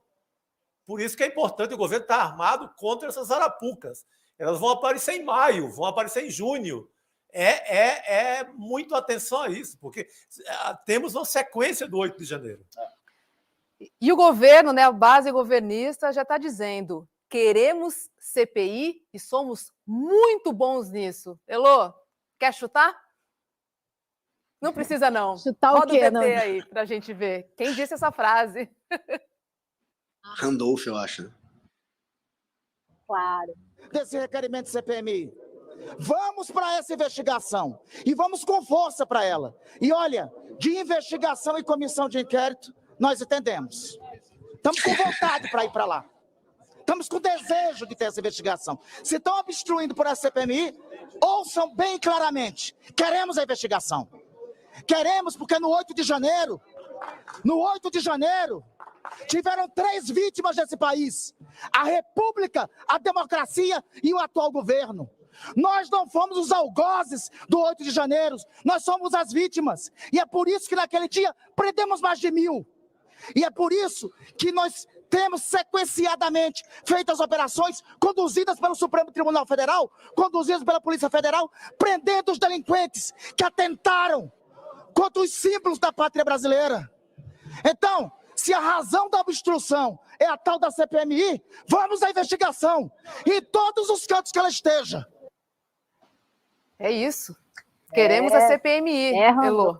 Por isso que é importante o governo estar armado contra essas arapucas. Elas vão aparecer em maio, vão aparecer em junho. Muito atenção a isso, porque temos uma sequência do 8 de janeiro. E o governo, né, a base governista, já está dizendo: queremos CPI e somos muito bons nisso. Elô, quer chutar? Não precisa, não. Chutar Roda o quê? o VT aí para a gente ver. Quem disse essa frase? Randolph, eu acho. Claro. Desse requerimento de CPMI. Vamos para essa investigação e vamos com força para ela. E olha, de investigação e comissão de inquérito, nós entendemos. Estamos com vontade para ir para lá. Estamos com desejo de ter essa investigação. Se estão obstruindo por essa CPMI, ouçam bem claramente. Queremos a investigação. Queremos porque no 8 de janeiro No 8 de janeiro, tiveram 3 vítimas desse país: a República, a democracia e o atual governo. Nós não fomos os algozes do 8 de janeiro, nós somos as vítimas. E é por isso que naquele dia prendemos mais de 1.000. E é por isso que nós temos sequenciadamente feito as operações conduzidas pelo Supremo Tribunal Federal, conduzidas pela Polícia Federal, prendendo os delinquentes que atentaram contra os símbolos da pátria brasileira. Então, se a razão da obstrução é a tal da CPMI, vamos à investigação, em todos os cantos que ela esteja. É isso. Queremos a CPMI, Elô.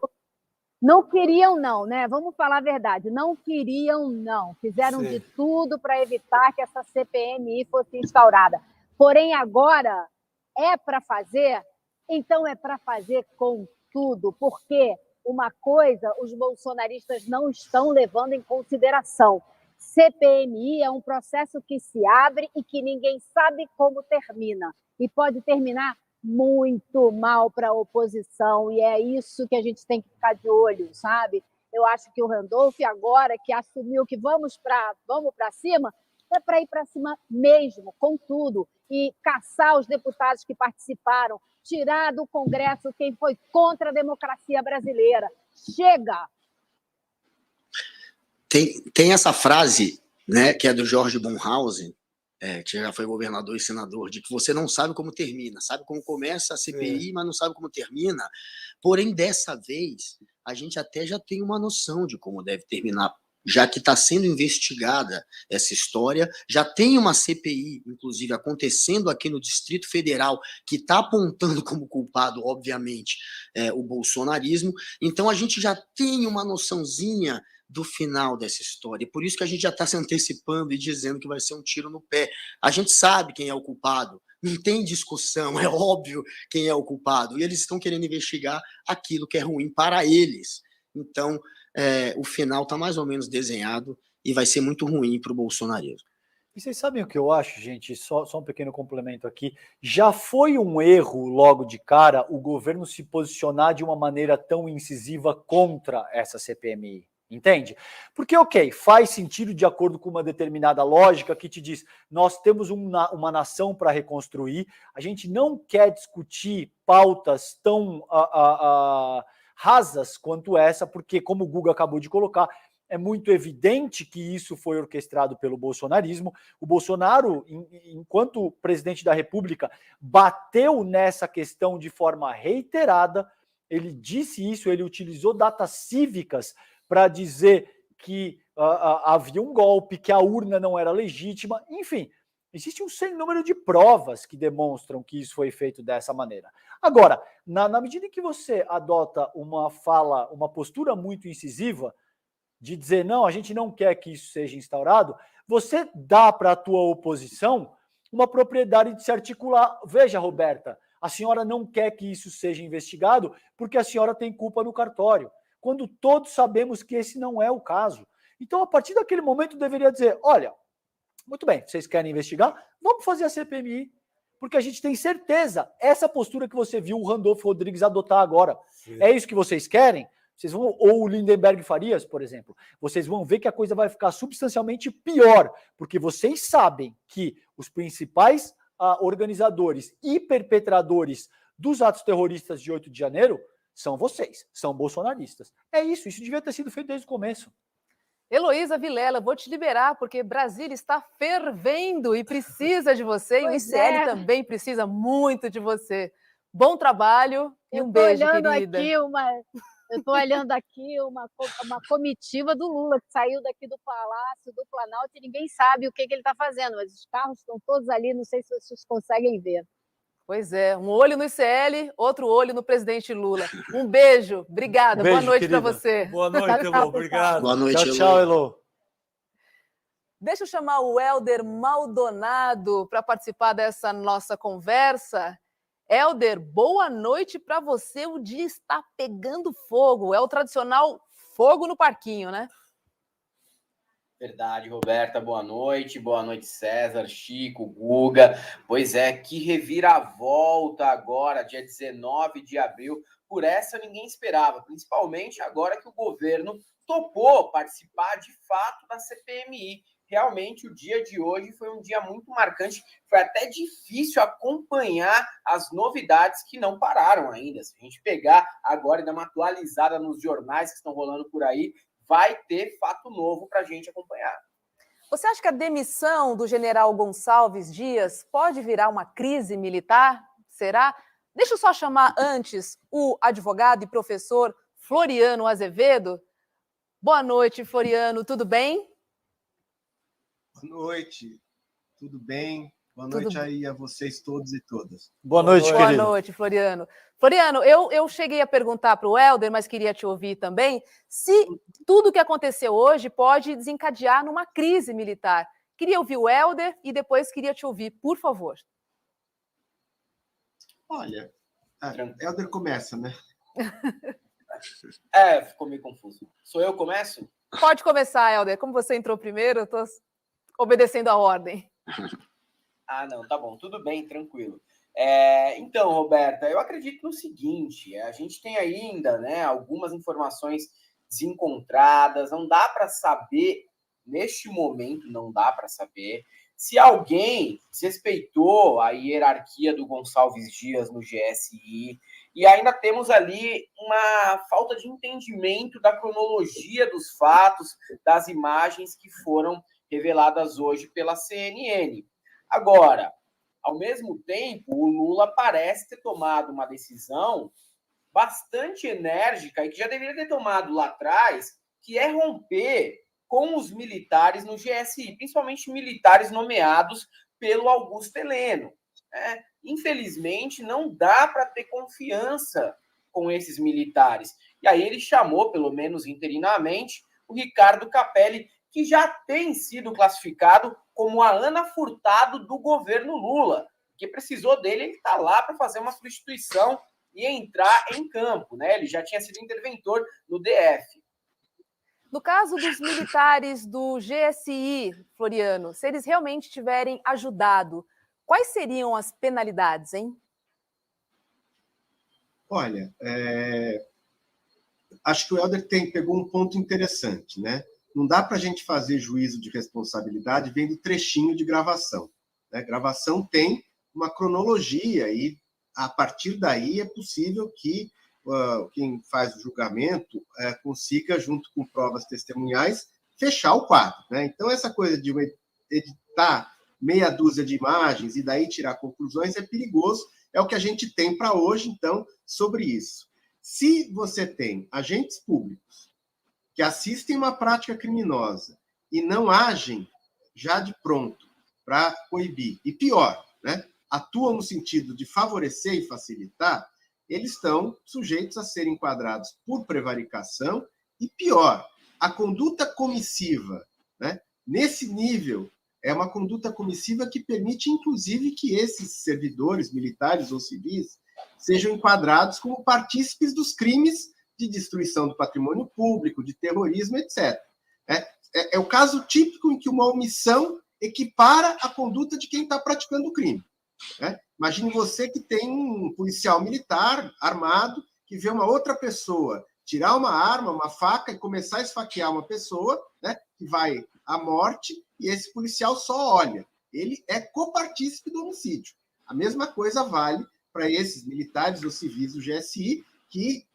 Não queriam não, né? Vamos falar a verdade. Não queriam não. Fizeram de tudo para evitar que essa CPMI fosse instaurada. Porém, agora é para fazer, então é para fazer com tudo. Porque uma coisa os bolsonaristas não estão levando em consideração. CPMI é um processo que se abre e que ninguém sabe como termina. E pode terminar muito mal para a oposição, e é isso que a gente tem que ficar de olho, sabe? Eu acho que o Randolph, agora que assumiu que vamos para cima, é para ir para cima mesmo, com tudo, e caçar os deputados que participaram, tirar do Congresso quem foi contra a democracia brasileira. Chega! Tem essa frase, né, que é do Jorge Bornhausen, que já foi governador e senador, de que você não sabe como termina, sabe como começa a CPI, mas não sabe como termina. Porém, dessa vez, a gente até já tem uma noção de como deve terminar, já que está sendo investigada essa história, já tem uma CPI, inclusive, acontecendo aqui no Distrito Federal, que está apontando como culpado, obviamente, o bolsonarismo. Então, a gente já tem uma noçãozinha do final dessa história. Por isso que a gente já está se antecipando e dizendo que vai ser um tiro no pé. A gente sabe quem é o culpado, não tem discussão, é óbvio quem é o culpado, e eles estão querendo investigar aquilo que é ruim para eles. Então, o final está mais ou menos desenhado e vai ser muito ruim para o bolsonarismo. E vocês sabem o que eu acho, gente? Só um pequeno complemento aqui. Já foi um erro, logo de cara, o governo se posicionar de uma maneira tão incisiva contra essa CPMI. Entende? Porque, ok, faz sentido de acordo com uma determinada lógica que te diz, nós temos uma nação para reconstruir, a gente não quer discutir pautas tão rasas quanto essa, porque, como o Guga acabou de colocar, é muito evidente que isso foi orquestrado pelo bolsonarismo. O Bolsonaro, enquanto presidente da República, bateu nessa questão de forma reiterada, ele disse isso, ele utilizou datas cívicas para dizer que havia um golpe, que a urna não era legítima, enfim, existe um sem número de provas que demonstram que isso foi feito dessa maneira. Agora, na medida em que você adota uma postura muito incisiva, de dizer, não, a gente não quer que isso seja instaurado, você dá para a tua oposição uma propriedade de se articular. Veja, Roberta, a senhora não quer que isso seja investigado porque a senhora tem culpa no cartório, quando todos sabemos que esse não é o caso. Então, a partir daquele momento, deveria dizer, olha, muito bem, vocês querem investigar? Vamos fazer a CPMI, porque a gente tem certeza, essa postura que você viu o Randolfo Rodrigues adotar agora, é isso que vocês querem? Vocês vão, ou o Lindenberg Farias, por exemplo, vocês vão ver que a coisa vai ficar substancialmente pior, porque vocês sabem que os principais organizadores e perpetradores dos atos terroristas de 8 de janeiro são vocês, são bolsonaristas. É isso devia ter sido feito desde o começo. Heloísa Vilela, vou te liberar, porque Brasília está fervendo e precisa de você, e o ICL também precisa muito de você. Bom trabalho e um beijo, querida. Eu estou olhando aqui uma comitiva do Lula, que saiu daqui do Palácio do Planalto, e ninguém sabe o que ele está fazendo, mas os carros estão todos ali, não sei se vocês conseguem ver. Pois é, um olho no ICL, outro olho no presidente Lula. Um beijo, obrigada, boa noite para você. Boa noite, Elô, obrigado. Boa noite, tchau, Elô. Deixa eu chamar o Helder Maldonado para participar dessa nossa conversa. Helder, boa noite para você, o dia está pegando fogo, é o tradicional fogo no parquinho, né? Verdade, Roberta, boa noite César, Chico, Guga, pois é, que reviravolta agora, dia 19 de abril, por essa ninguém esperava, principalmente agora que o governo topou participar de fato da CPMI. Realmente, o dia de hoje foi um dia muito marcante. Foi até difícil acompanhar as novidades que não pararam ainda. Se a gente pegar agora e dar uma atualizada nos jornais que estão rolando por aí, vai ter fato novo para a gente acompanhar. Você acha que a demissão do general Gonçalves Dias pode virar uma crise militar? Será? Deixa eu só chamar antes o advogado e professor Floriano Azevedo. Boa noite, Floriano, tudo bem? Boa noite, tudo bem? Boa noite aí a vocês todos e todas. Boa noite, querido. Boa noite, Floriano. Floriano, eu cheguei a perguntar para o Helder, mas queria te ouvir também, se tudo que aconteceu hoje pode desencadear numa crise militar. Queria ouvir o Helder e depois queria te ouvir, por favor. Olha, Helder começa, né? Ficou meio confuso. Sou eu que começo? Pode começar, Helder. Como você entrou primeiro, eu estou obedecendo a ordem. Não, tá bom, tudo bem, tranquilo. Então, Roberta, eu acredito no seguinte, a gente tem ainda, né, algumas informações desencontradas, não dá para saber, neste momento, não dá para saber se alguém desrespeitou a hierarquia do Gonçalves Dias no GSI, e ainda temos ali uma falta de entendimento da cronologia dos fatos, das imagens que foram reveladas hoje pela CNN. Agora, ao mesmo tempo, o Lula parece ter tomado uma decisão bastante enérgica e que já deveria ter tomado lá atrás, que é romper com os militares no GSI, principalmente militares nomeados pelo Augusto Heleno. Infelizmente, não dá para ter confiança com esses militares. E aí ele chamou, pelo menos interinamente, o Ricardo Capelli, que já tem sido classificado como a Ana Furtado do governo Lula, que precisou dele, ele está lá para fazer uma substituição e entrar em campo, né? Ele já tinha sido interventor no DF. No caso dos militares do GSI, Floriano, se eles realmente tiverem ajudado, quais seriam as penalidades, hein? Olha, acho que o Helder pegou um ponto interessante, né? Não dá para a gente fazer juízo de responsabilidade vendo trechinho de gravação, né? Gravação tem uma cronologia e, a partir daí, é possível que quem faz o julgamento consiga, junto com provas testemunhais, fechar o quadro, né? Então, essa coisa de editar meia dúzia de imagens e daí tirar conclusões é perigoso, é o que a gente tem para hoje, então, sobre isso. Se você tem agentes públicos que assistem uma prática criminosa e não agem já de pronto para coibir, e pior, né, atuam no sentido de favorecer e facilitar, eles estão sujeitos a serem enquadrados por prevaricação e, pior, a conduta comissiva, né, nesse nível, é uma conduta comissiva que permite, inclusive, que esses servidores militares ou civis sejam enquadrados como partícipes dos crimes de destruição do patrimônio público, de terrorismo, etc. É o caso típico em que uma omissão equipara a conduta de quem está praticando o crime. Né? Imagine você que tem um policial militar armado que vê uma outra pessoa tirar uma arma, uma faca e começar a esfaquear uma pessoa, né, que vai à morte, e esse policial só olha. Ele é copartícipe do homicídio. A mesma coisa vale para esses militares ou civis do GSI que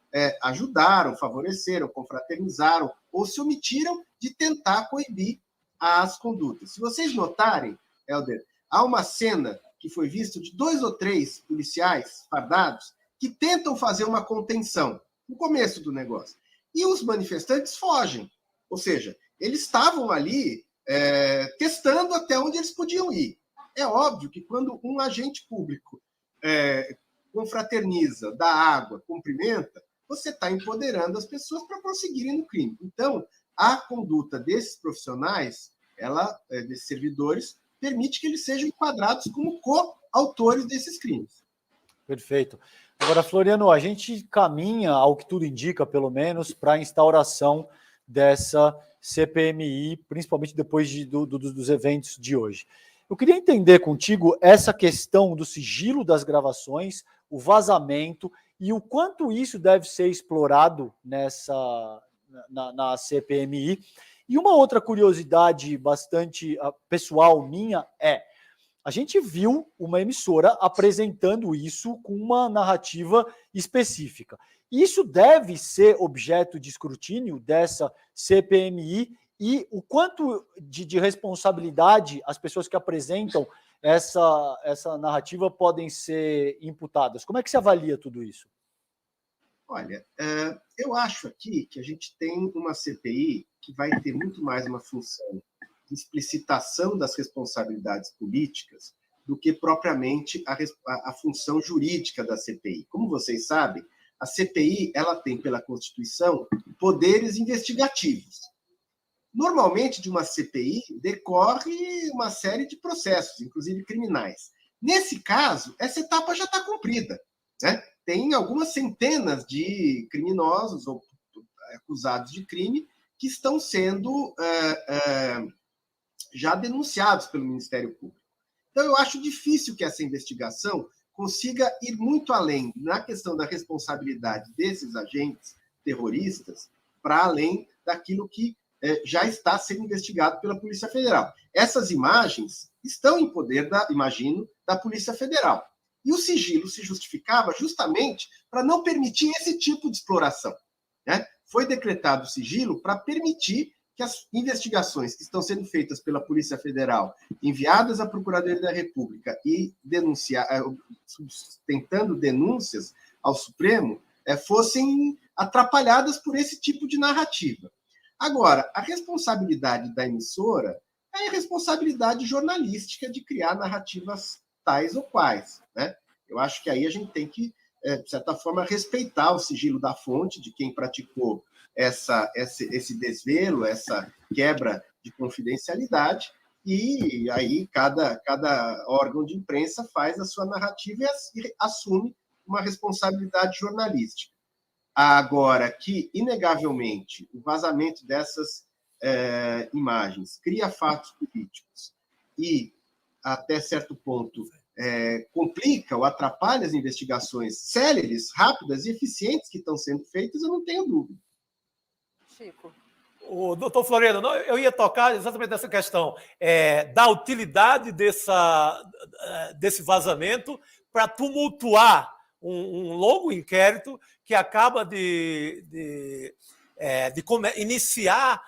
ajudaram, favoreceram, confraternizaram ou se omitiram de tentar coibir as condutas. Se vocês notarem, Helder, há uma cena que foi vista de 2 ou 3 policiais fardados que tentam fazer uma contenção no começo do negócio. E os manifestantes fogem. Ou seja, eles estavam ali testando até onde eles podiam ir. É óbvio que quando um agente público confraterniza, dá água, cumprimenta, você está empoderando as pessoas para prosseguirem no crime. Então, a conduta desses profissionais, desses servidores, permite que eles sejam enquadrados como coautores desses crimes. Perfeito. Agora, Floriano, a gente caminha, ao que tudo indica, pelo menos, para a instauração dessa CPMI, principalmente depois dos eventos de hoje. Eu queria entender contigo essa questão do sigilo das gravações, o vazamento e o quanto isso deve ser explorado na CPMI. E uma outra curiosidade bastante pessoal minha a gente viu uma emissora apresentando isso com uma narrativa específica. Isso deve ser objeto de escrutínio dessa CPMI e o quanto de responsabilidade as pessoas que apresentam essa narrativa podem ser imputadas. Como é que se avalia tudo isso? Olha, eu acho aqui que a gente tem uma CPI que vai ter muito mais uma função de explicitação das responsabilidades políticas do que propriamente a função jurídica da CPI. Como vocês sabem, a CPI ela tem, pela Constituição, poderes investigativos. Normalmente, de uma CPI, decorre uma série de processos, inclusive criminais. Nesse caso, essa etapa já está cumprida, né? Tem algumas centenas de criminosos ou acusados de crime que estão sendo já denunciados pelo Ministério Público. Então, eu acho difícil que essa investigação consiga ir muito além na questão da responsabilidade desses agentes terroristas, para além daquilo que já está sendo investigado pela Polícia Federal. Essas imagens estão em poder, imagino, da Polícia Federal. E o sigilo se justificava justamente para não permitir esse tipo de exploração, né? Foi decretado o sigilo para permitir que as investigações que estão sendo feitas pela Polícia Federal, enviadas à Procuradoria da República e sustentando denúncias ao Supremo, fossem atrapalhadas por esse tipo de narrativa. Agora, a responsabilidade da emissora é a responsabilidade jornalística de criar narrativas tais ou quais, né? Eu acho que aí a gente tem que, de certa forma, respeitar o sigilo da fonte de quem praticou esse desvelo, essa quebra de confidencialidade, e aí cada órgão de imprensa faz a sua narrativa e assume uma responsabilidade jornalística. Agora, que, inegavelmente, o vazamento dessas imagens cria fatos políticos e, até certo ponto, complica ou atrapalha as investigações céleres, rápidas e eficientes que estão sendo feitas, eu não tenho dúvida. Chico. O doutor Floreno, eu ia tocar exatamente nessa questão da utilidade desse vazamento para tumultuar um longo inquérito que acaba de iniciar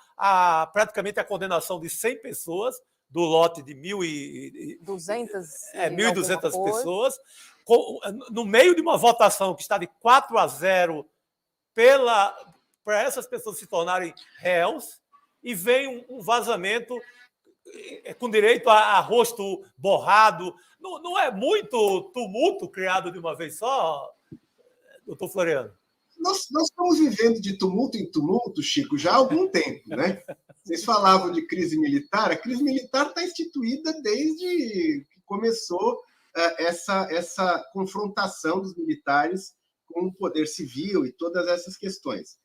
praticamente a condenação de 100 pessoas, do lote de 1.200 pessoas, no meio de uma votação que está de 4-0 para essas pessoas se tornarem réus, e vem um vazamento com direito a rosto borrado. Não é muito tumulto criado de uma vez só, doutor Floriano? Nós estamos vivendo de tumulto em tumulto, Chico, já há algum tempo, né? Vocês falavam de crise militar. A crise militar está instituída desde que começou essa confrontação dos militares com o poder civil e todas essas questões.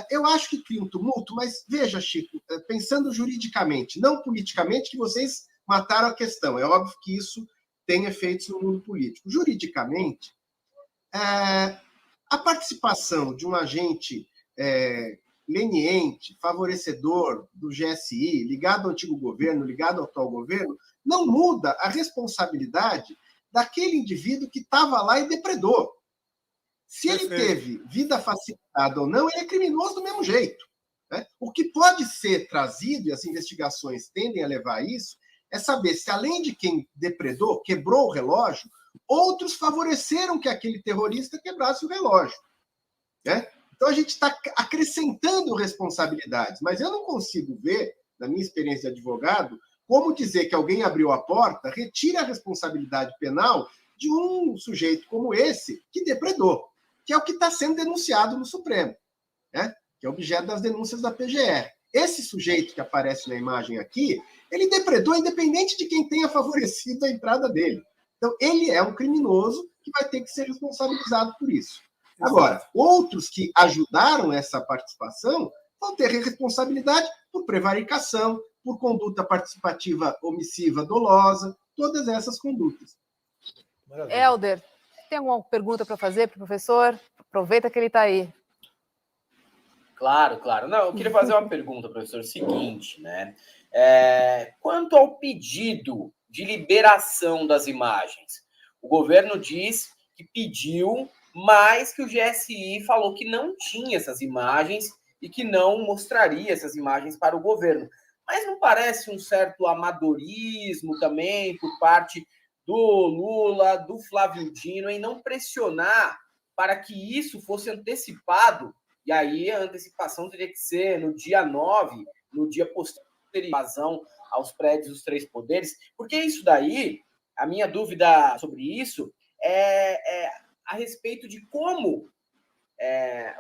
Eu acho que cria um tumulto, mas veja, Chico, pensando juridicamente, não politicamente, que vocês mataram a questão. É óbvio que isso tem efeitos no mundo político. Juridicamente, a participação de um agente leniente, favorecedor do GSI, ligado ao antigo governo, ligado ao atual governo, não muda a responsabilidade daquele indivíduo que estava lá e depredou. Se ele teve vida facilitada ou não, ele é criminoso do mesmo jeito, né? O que pode ser trazido, e as investigações tendem a levar a isso, é saber se, além de quem depredou, quebrou o relógio, outros favoreceram que aquele terrorista quebrasse o relógio, né? Então, a gente está acrescentando responsabilidades, mas eu não consigo ver, na minha experiência de advogado, como dizer que alguém abriu a porta retira a responsabilidade penal de um sujeito como esse que depredou, que é o que está sendo denunciado no Supremo, né? Que é objeto das denúncias da PGR. Esse sujeito que aparece na imagem aqui, ele depredou independente de quem tenha favorecido a entrada dele. Então, ele é um criminoso que vai ter que ser responsabilizado por isso. Agora, outros que ajudaram essa participação vão ter responsabilidade por prevaricação, por conduta participativa omissiva dolosa, todas essas condutas. Maravilha. Helder, tem alguma pergunta para fazer para o professor? Aproveita que ele está aí. Claro, claro. Não, eu queria fazer uma pergunta, professor, seguinte, né? Quanto ao pedido de liberação das imagens, o governo diz que pediu, mas que o GSI falou que não tinha essas imagens e que não mostraria essas imagens para o governo. Mas não parece um certo amadorismo também por parte do Lula, do Flávio Dino, em não pressionar para que isso fosse antecipado? E aí a antecipação teria que ser no dia 9, no dia posterior à invasão aos prédios dos três poderes, porque isso daí, a minha dúvida sobre isso é a respeito de como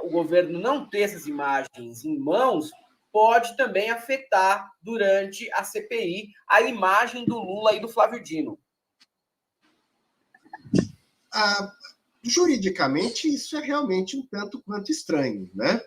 o governo não ter essas imagens em mãos pode também afetar, durante a CPI, a imagem do Lula e do Flávio Dino. Juridicamente, isso é realmente um tanto quanto estranho, né?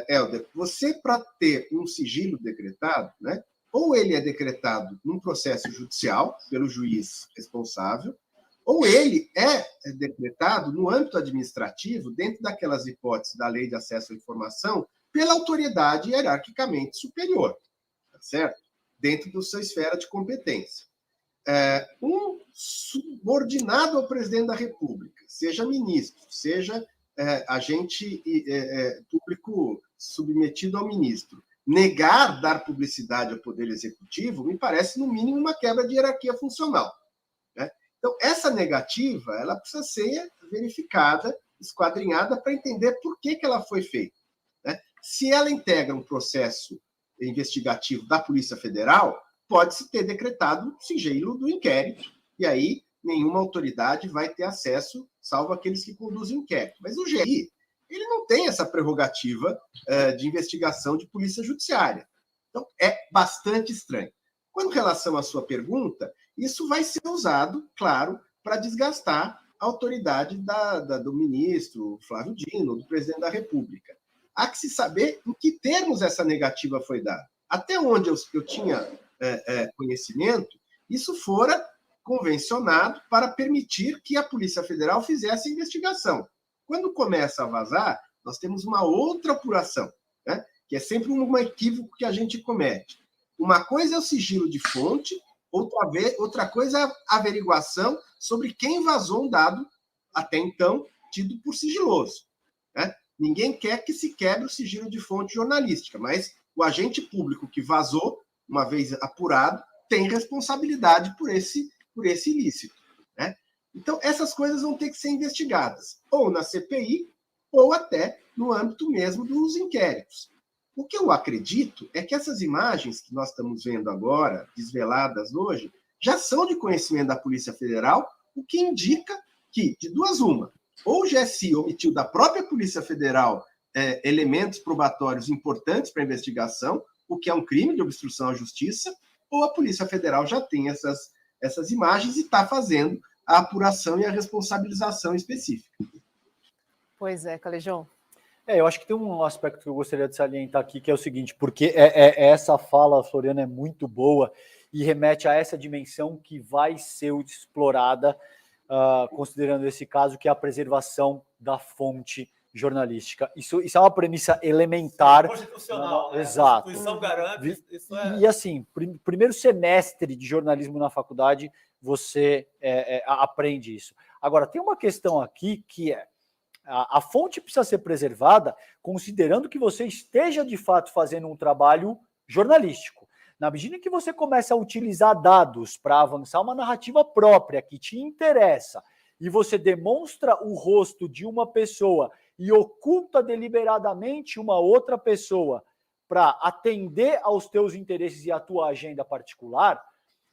Helder, você, para ter um sigilo decretado, né, ou ele é decretado num processo judicial, pelo juiz responsável, ou ele é decretado no âmbito administrativo, dentro daquelas hipóteses da Lei de Acesso à Informação, pela autoridade hierarquicamente superior, tá certo? Dentro da sua esfera de competência. Um subordinado ao presidente da República, seja ministro, seja agente público submetido ao ministro, negar dar publicidade ao Poder Executivo, me parece, no mínimo, uma quebra de hierarquia funcional. Né? Então, essa negativa ela precisa ser verificada, esquadrinhada, para entender por que ela foi feita. Né? Se ela integra um processo investigativo da Polícia Federal, pode-se ter decretado o sigilo do inquérito, e aí nenhuma autoridade vai ter acesso, salvo aqueles que conduzem o inquérito. Mas o GI, ele não tem essa prerrogativa de investigação de polícia judiciária. Então, é bastante estranho. Com relação à sua pergunta, isso vai ser usado, claro, para desgastar a autoridade do ministro Flávio Dino, do presidente da República. Há que se saber em que termos essa negativa foi dada. Até onde eu tinha conhecimento, isso fora convencionado para permitir que a Polícia Federal fizesse a investigação. Quando começa a vazar, nós temos uma outra apuração, né? Que é sempre um equívoco que a gente comete. Uma coisa é o sigilo de fonte, outra coisa é a averiguação sobre quem vazou um dado, até então, tido por sigiloso. Né? Ninguém quer que se quebre o sigilo de fonte jornalística, mas o agente público que vazou, uma vez apurado, tem responsabilidade por esse ilícito. Né? Então, essas coisas vão ter que ser investigadas, ou na CPI, ou até no âmbito mesmo dos inquéritos. O que eu acredito é que essas imagens que nós estamos vendo agora, desveladas hoje, já são de conhecimento da Polícia Federal, o que indica que, de duas uma, ou o GSI omitiu da própria Polícia Federal elementos probatórios importantes para a investigação, o que é um crime de obstrução à justiça, ou a Polícia Federal já tem essas imagens e está fazendo a apuração e a responsabilização específica. Pois é, Calejão. Eu acho que tem um aspecto que eu gostaria de salientar aqui, que é o seguinte, porque essa fala, Floriana, é muito boa e remete a essa dimensão que vai ser explorada, considerando esse caso, que é a preservação da fonte jornalística. Isso é uma premissa elementar. Constitucional, exato. A Constituição garante. Isso E assim, primeiro semestre de jornalismo na faculdade, você aprende isso. Agora, tem uma questão aqui que é: a fonte precisa ser preservada considerando que você esteja, de fato, fazendo um trabalho jornalístico. Na medida em que você começa a utilizar dados para avançar uma narrativa própria que te interessa e você demonstra o rosto de uma pessoa e oculta deliberadamente uma outra pessoa para atender aos teus interesses e à tua agenda particular,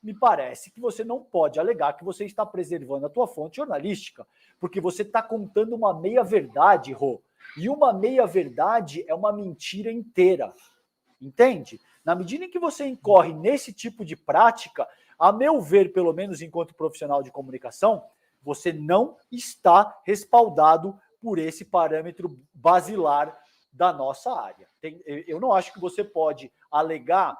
me parece que você não pode alegar que você está preservando a tua fonte jornalística, porque você está contando uma meia-verdade, Rô. E uma meia-verdade é uma mentira inteira. Entende? Na medida em que você incorre nesse tipo de prática, a meu ver, pelo menos enquanto profissional de comunicação, você não está respaldado por esse parâmetro basilar da nossa área. Eu não acho que você pode alegar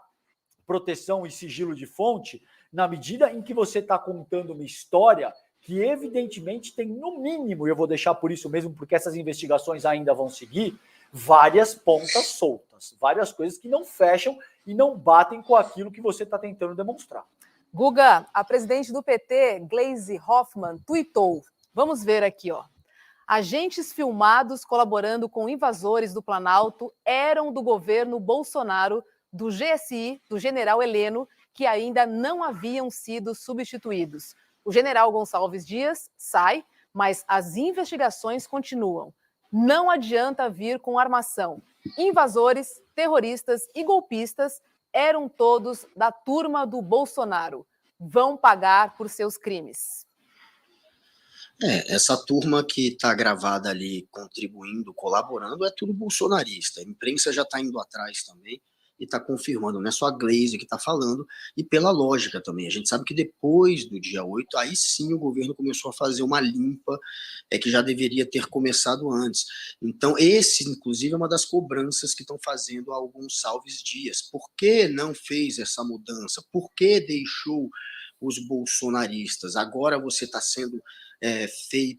proteção e sigilo de fonte na medida em que você está contando uma história que evidentemente tem, no mínimo, eu vou deixar por isso mesmo, porque essas investigações ainda vão seguir, várias pontas soltas, várias coisas que não fecham e não batem com aquilo que você está tentando demonstrar. Guga, a presidente do PT, Gleisi Hoffmann, tuitou. Vamos ver aqui, ó. Agentes filmados colaborando com invasores do Planalto eram do governo Bolsonaro, do GSI, do general Heleno, que ainda não haviam sido substituídos. O general Gonçalves Dias sai, mas as investigações continuam. Não adianta vir com armação. Invasores, terroristas e golpistas eram todos da turma do Bolsonaro. Vão pagar por seus crimes. Essa turma que está gravada ali, contribuindo, colaborando, é tudo bolsonarista. A imprensa já está indo atrás também e está confirmando. Não é só a Gleisi que está falando, e pela lógica também. A gente sabe que depois do dia 8, aí sim o governo começou a fazer uma limpa que já deveria ter começado antes. Então, esse, inclusive, é uma das cobranças que estão fazendo há Gonçalves Dias. Por que não fez essa mudança? Por que deixou os bolsonaristas? Agora você está sendo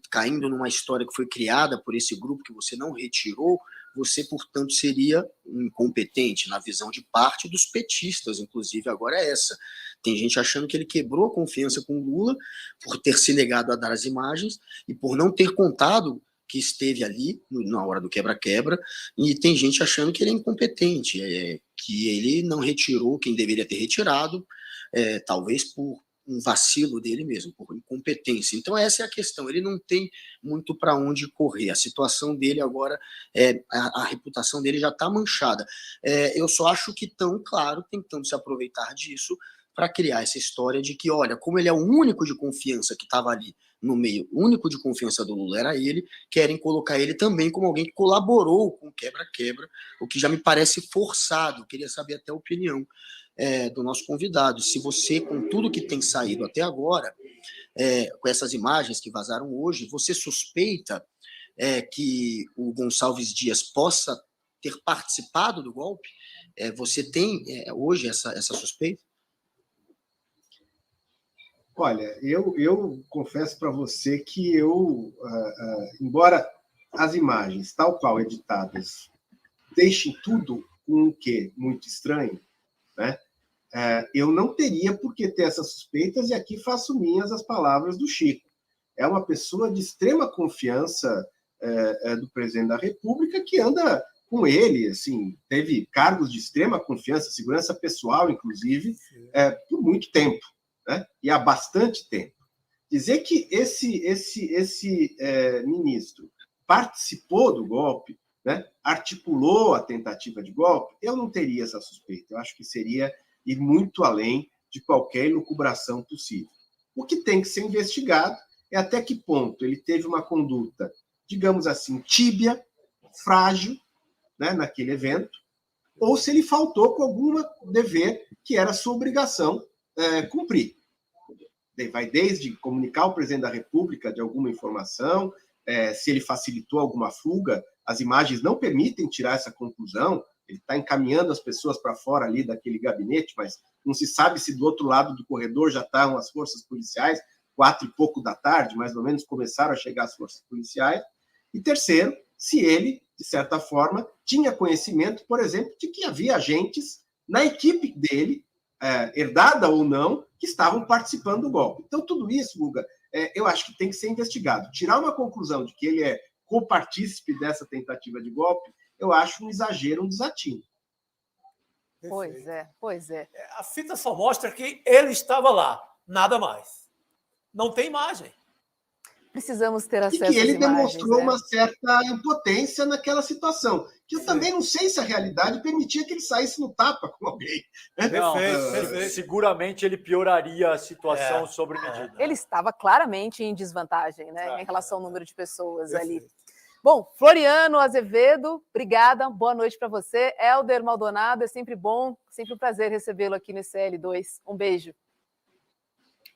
caindo numa história que foi criada por esse grupo que você não retirou, você, portanto, seria incompetente na visão de parte dos petistas, inclusive agora é essa. Tem gente achando que ele quebrou a confiança com Lula por ter se negado a dar as imagens e por não ter contado que esteve ali na hora do quebra-quebra, e tem gente achando que ele é incompetente, que ele não retirou quem deveria ter retirado, talvez por um vacilo dele mesmo, por incompetência. Então essa é a questão, ele não tem muito para onde correr, a situação dele agora, a reputação dele já está manchada. Eu só acho que estão, claro, tentando se aproveitar disso para criar essa história de que, olha, como ele é o único de confiança que estava ali no meio, o único de confiança do Lula era ele, querem colocar ele também como alguém que colaborou com o quebra-quebra, o que já me parece forçado. Eu queria saber até a opinião do nosso convidado, se você, com tudo que tem saído até agora, com essas imagens que vazaram hoje, você suspeita que o Gonçalves Dias possa ter participado do golpe? Você tem hoje essa suspeita? Olha, eu confesso para você que embora as imagens, tal qual editadas, deixem tudo um quê muito estranho, né? Eu não teria por que ter essas suspeitas, e aqui faço minhas as palavras do Chico. É uma pessoa de extrema confiança do presidente da República, que anda com ele, assim, teve cargos de extrema confiança, segurança pessoal, inclusive, por muito tempo, né? E há bastante tempo. Dizer que esse ministro participou do golpe, né, articulou a tentativa de golpe, eu não teria essa suspeita. Eu acho que seria ir muito além de qualquer elucubração possível. O que tem que ser investigado é até que ponto ele teve uma conduta, digamos assim, tíbia, frágil, né, naquele evento, ou se ele faltou com algum dever que era sua obrigação cumprir. Vai desde comunicar ao presidente da República de alguma informação, se ele facilitou alguma fuga. As imagens não permitem tirar essa conclusão. Ele está encaminhando as pessoas para fora ali daquele gabinete, mas não se sabe se do outro lado do corredor já estavam as forças policiais. 4 e pouco da tarde, mais ou menos, começaram a chegar as forças policiais. E terceiro, se ele, de certa forma, tinha conhecimento, por exemplo, de que havia agentes na equipe dele, herdada ou não, que estavam participando do golpe. Então, tudo isso, Guga, eu acho que tem que ser investigado. Tirar uma conclusão de que ele é copartícipe dessa tentativa de golpe, eu acho um exagero, um desatino. Pois é. A fita só mostra que ele estava lá, nada mais. Não tem imagem. Precisamos ter acesso às imagens. E que ele demonstrou uma certa impotência naquela situação. Que eu também não sei se a realidade permitia que ele saísse no tapa com alguém. Não, seguramente ele pioraria a situação sobre medida. Ele estava claramente em desvantagem, né, em relação ao número de pessoas ali. Bom, Floriano Azevedo, obrigada, boa noite para você. Hélder Maldonado, é sempre bom, sempre um prazer recebê-lo aqui no ICL2. Um beijo.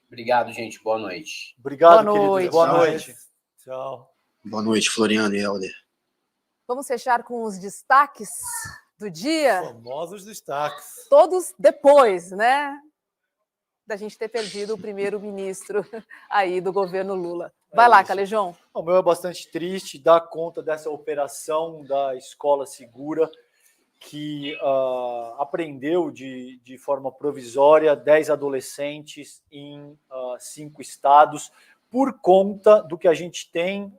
Obrigado, gente. Boa noite. Obrigado, querido. Boa noite. Tchau. Boa noite, Floriano e Hélder. Vamos fechar com os destaques do dia. Famosos destaques. Todos depois, né, da gente ter perdido o primeiro-ministro aí do governo Lula. Vai lá, Calejão. O meu é bastante triste, dá conta dessa operação da Escola Segura, que apreendeu de forma provisória 10 adolescentes em 5 estados, por conta do que a gente tem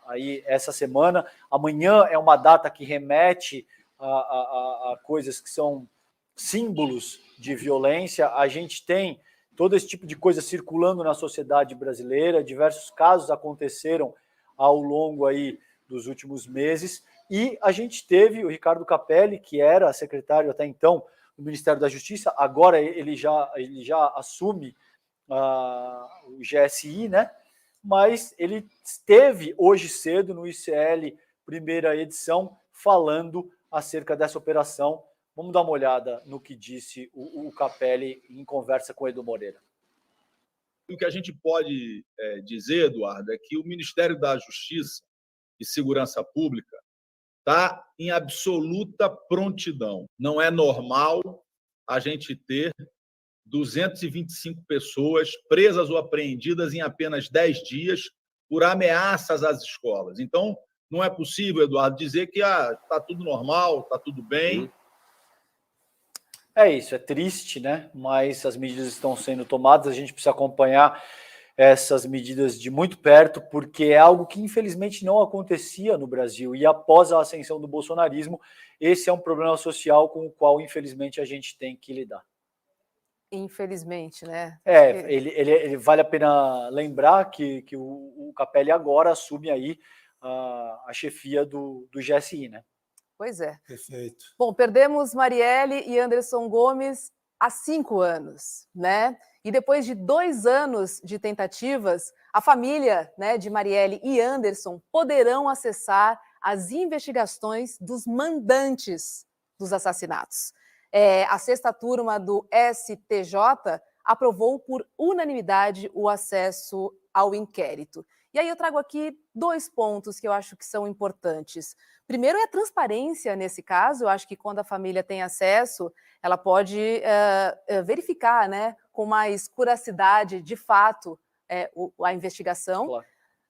aí essa semana. Amanhã é uma data que remete a coisas que são símbolos de violência. A gente tem todo esse tipo de coisa circulando na sociedade brasileira, diversos casos aconteceram ao longo aí dos últimos meses, e a gente teve o Ricardo Capelli, que era secretário até então do Ministério da Justiça, agora ele já assume o GSI, né? Mas ele esteve hoje cedo no ICL, primeira edição, falando acerca dessa operação. Vamos dar uma olhada no que disse o Capelli em conversa com o Edu Moreira. O que a gente pode dizer, Eduardo, é que o Ministério da Justiça e Segurança Pública está em absoluta prontidão. Não é normal a gente ter 225 pessoas presas ou apreendidas em apenas 10 dias por ameaças às escolas. Então, não é possível, Eduardo, dizer que está tudo normal, está tudo bem. É isso, é triste, né? Mas as medidas estão sendo tomadas, a gente precisa acompanhar essas medidas de muito perto, porque é algo que infelizmente não acontecia no Brasil, e após a ascensão do bolsonarismo, esse é um problema social com o qual infelizmente a gente tem que lidar. Infelizmente, né? Ele vale a pena lembrar que o Capelli agora assume aí a chefia do GSI, né? Pois é. Perfeito. Bom, perdemos Marielle e Anderson Gomes há 5 anos, né? E depois de 2 anos de tentativas, a família, né, de Marielle e Anderson poderão acessar as investigações dos mandantes dos assassinatos. A 6ª turma do STJ aprovou por unanimidade o acesso ao inquérito. E aí eu trago aqui 2 pontos que eu acho que são importantes. Primeiro é a transparência nesse caso. Eu acho que quando a família tem acesso, ela pode verificar, né, com mais curacidade, de fato, a investigação. Claro.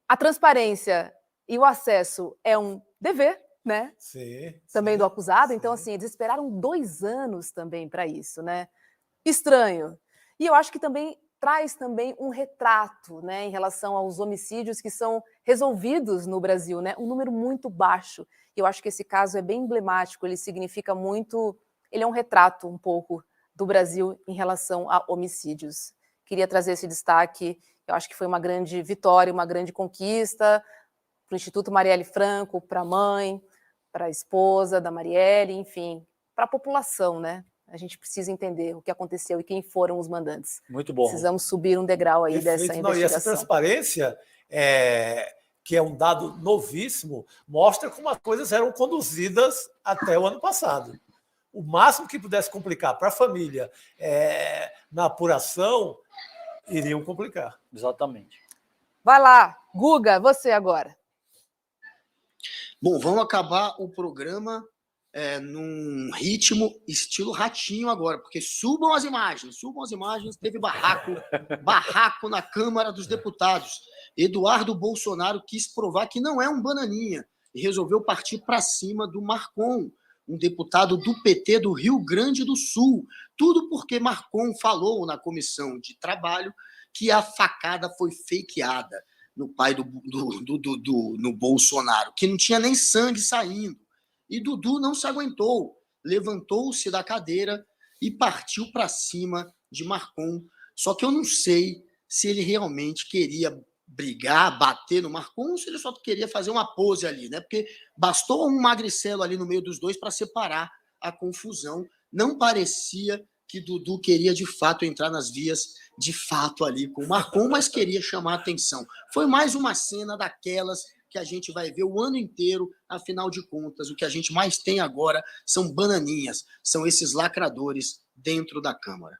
A transparência e o acesso é um dever, né? Sim, também do acusado. Então, assim, eles esperaram 2 anos também para isso, né? Estranho. E eu acho que também traz também um retrato, né, em relação aos homicídios que são resolvidos no Brasil, né? Um número muito baixo. E eu acho que esse caso é bem emblemático, ele significa muito, ele é um retrato um pouco do Brasil em relação a homicídios. Queria trazer esse destaque, eu acho que foi uma grande vitória, uma grande conquista para o Instituto Marielle Franco, para a mãe, para a esposa da Marielle, enfim, para a população, né? A gente precisa entender o que aconteceu e quem foram os mandantes. Muito bom. Precisamos subir um degrau aí dessa investigação. Não, e essa transparência, que é um dado novíssimo, mostra como as coisas eram conduzidas até o ano passado. O máximo que pudesse complicar para a família na apuração, iriam complicar. Exatamente. Vai lá, Guga, você agora. Bom, vamos acabar o programa num ritmo estilo Ratinho agora, porque subam as imagens, teve barraco na Câmara dos Deputados. Eduardo Bolsonaro quis provar que não é um bananinha e resolveu partir para cima do Marcon, um deputado do PT do Rio Grande do Sul. Tudo porque Marcon falou na comissão de trabalho que a facada foi fakeada no pai no Bolsonaro, que não tinha nem sangue saindo. E Dudu não se aguentou, levantou-se da cadeira e partiu para cima de Marcon. Só que eu não sei se ele realmente queria brigar, bater no Marcon, ou se ele só queria fazer uma pose ali, né? Porque bastou um magricelo ali no meio dos dois para separar a confusão. Não parecia que Dudu queria de fato entrar nas vias de fato ali com o Marcon, mas queria chamar a atenção. Foi mais uma cena daquelas que a gente vai ver o ano inteiro. Afinal de contas, o que a gente mais tem agora são bananinhas, são esses lacradores dentro da Câmara.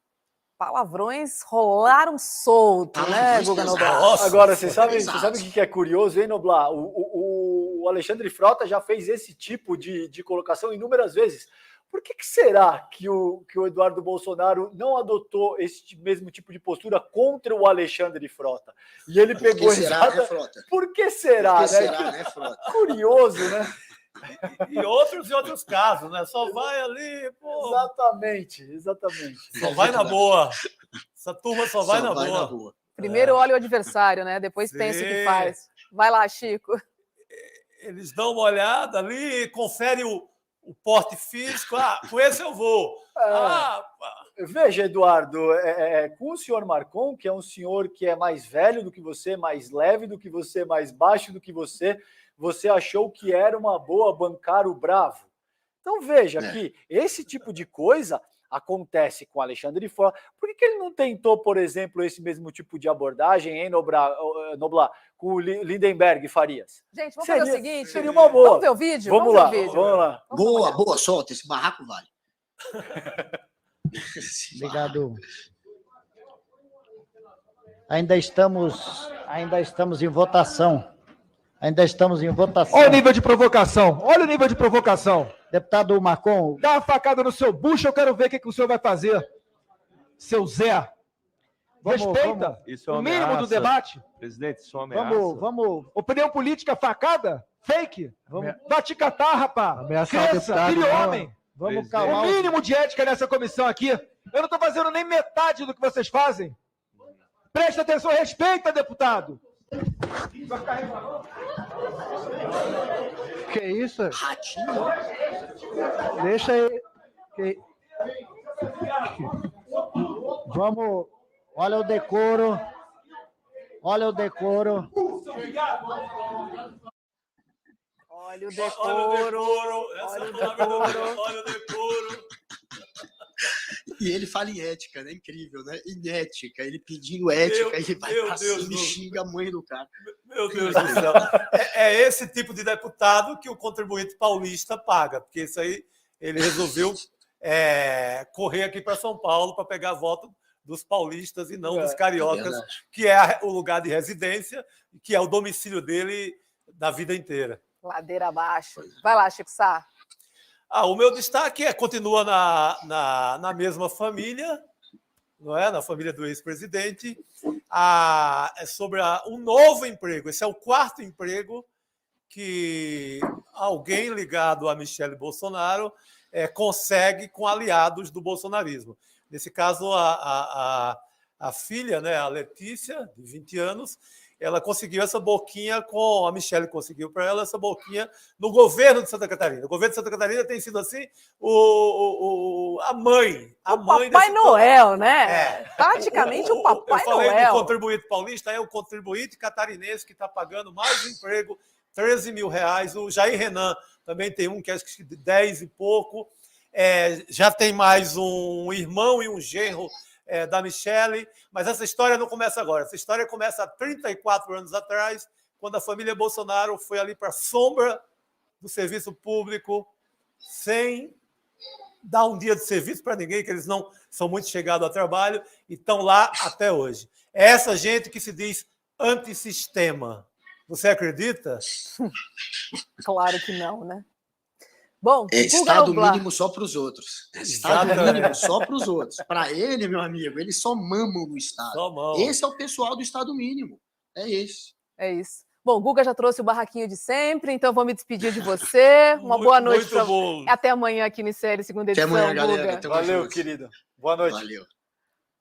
Palavrões rolaram solto, né, Guga Noblar? Agora, você sabe o que é curioso, hein, Noblar? O Alexandre Frota já fez esse tipo de colocação inúmeras vezes. Por que será que o Eduardo Bolsonaro não adotou esse mesmo tipo de postura contra o Alexandre Frota? E ele pegou... Por que será, né, Frota? Por que será, Por que será, né, Frota? Curioso, né? E outros casos, né? Só vai ali, pô. Exatamente. Só vai na boa. Essa turma só vai na boa. Primeiro olha o adversário, né? Depois pensa o que faz. Vai lá, Chico. Eles dão uma olhada ali, conferem o porte físico. Com esse eu vou. Veja, Eduardo, com o senhor Marcon, que é um senhor que é mais velho do que você, mais leve do que você, mais baixo do que você achou que era uma boa bancar o Bravo. Então veja que esse tipo de coisa acontece com Alexandre Frota. Por que ele não tentou, por exemplo, esse mesmo tipo de abordagem, hein, Noblar, com o Lindenberg Farias? Gente, vamos fazer o seguinte. Seria uma boa. Vamos ver o vídeo? Vamos lá. Boa, solta. Esse barraco vale. Obrigado. Ainda estamos em votação. Olha o nível de provocação. Deputado Marcon. Dá uma facada no seu bucho, eu quero ver o que o senhor vai fazer. Seu Zé. Respeita o mínimo do debate. Presidente, isso é uma ameaça. Vamos. Opinião política, facada, fake. Vai te catar, rapaz. Ameaçar Cresça, vire homem. Vamos calmar. O mínimo de ética nessa comissão aqui. Eu não estou fazendo nem metade do que vocês fazem. Presta atenção, respeita, deputado. Vai ficar reclamando? Que isso? Ratinho? Deixa aí. Vamos. Olha o decoro. Olha o decoro. E ele fala em ética, né? Incrível, né? Em ética. Ele pedindo ética, ele vai pra cima e xinga a mãe do cara. Meu Deus do céu. É esse tipo de deputado que o contribuinte paulista paga, porque isso aí ele resolveu correr aqui para São Paulo para pegar voto dos paulistas e não dos cariocas, que é o lugar de residência, que é o domicílio dele da vida inteira. Ladeira abaixo. Vai lá, Chico Sá. O meu destaque continua na mesma família, não é? Na família do ex-presidente, é sobre um novo emprego. Esse é o 4º emprego que alguém ligado a Michele Bolsonaro consegue com aliados do bolsonarismo. Nesse caso, a filha, né, a Letícia, de 20 anos, ela conseguiu essa boquinha a Michele conseguiu para ela essa boquinha no governo de Santa Catarina. O governo de Santa Catarina tem sido assim a mãe Papai Noel, né? Praticamente o Papai eu falei Noel. Do contribuinte paulista, é o contribuinte catarinense que está pagando mais um emprego, R$13 mil. O Jair Renan também tem um que acho que de 10 e pouco. Já tem mais um irmão e um genro da Michele, mas essa história não começa agora. Essa história começa há 34 anos atrás, quando a família Bolsonaro foi ali para a sombra do serviço público, sem dar um dia de serviço para ninguém, que eles não são muito chegados ao trabalho, e estão lá até hoje. É essa gente que se diz antissistema. Você acredita? Claro que não, né? Bom, Estado mínimo só para os outros. Estado mínimo só para os outros. Para ele, meu amigo, eles só mamam no Estado. Esse é o pessoal do Estado mínimo. É esse. É isso. Bom, o Guga já trouxe o barraquinho de sempre, então vou me despedir de você. Uma boa noite para você. Até amanhã aqui no Série, segunda edição. Até amanhã, galera. Guga. Valeu, querida. Boa noite. Valeu.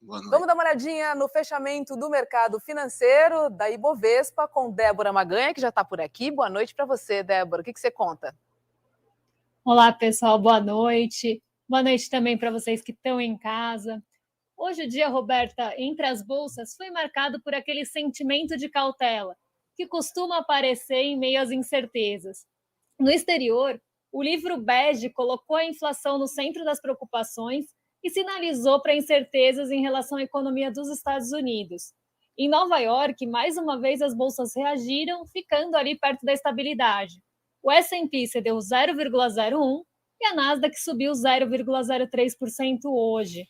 Boa noite. Vamos dar uma olhadinha no fechamento do mercado financeiro da Ibovespa com Débora Maganha, que já está por aqui. Boa noite para você, Débora. O que você conta? Olá, pessoal, boa noite. Boa noite também para vocês que estão em casa. Hoje o dia, Roberta, entre as bolsas foi marcado por aquele sentimento de cautela que costuma aparecer em meio às incertezas. No exterior, o livro bege colocou a inflação no centro das preocupações e sinalizou para incertezas em relação à economia dos Estados Unidos. Em Nova York, mais uma vez as bolsas reagiram, ficando ali perto da estabilidade. O S&P cedeu 0,01% e a Nasdaq subiu 0,03% hoje.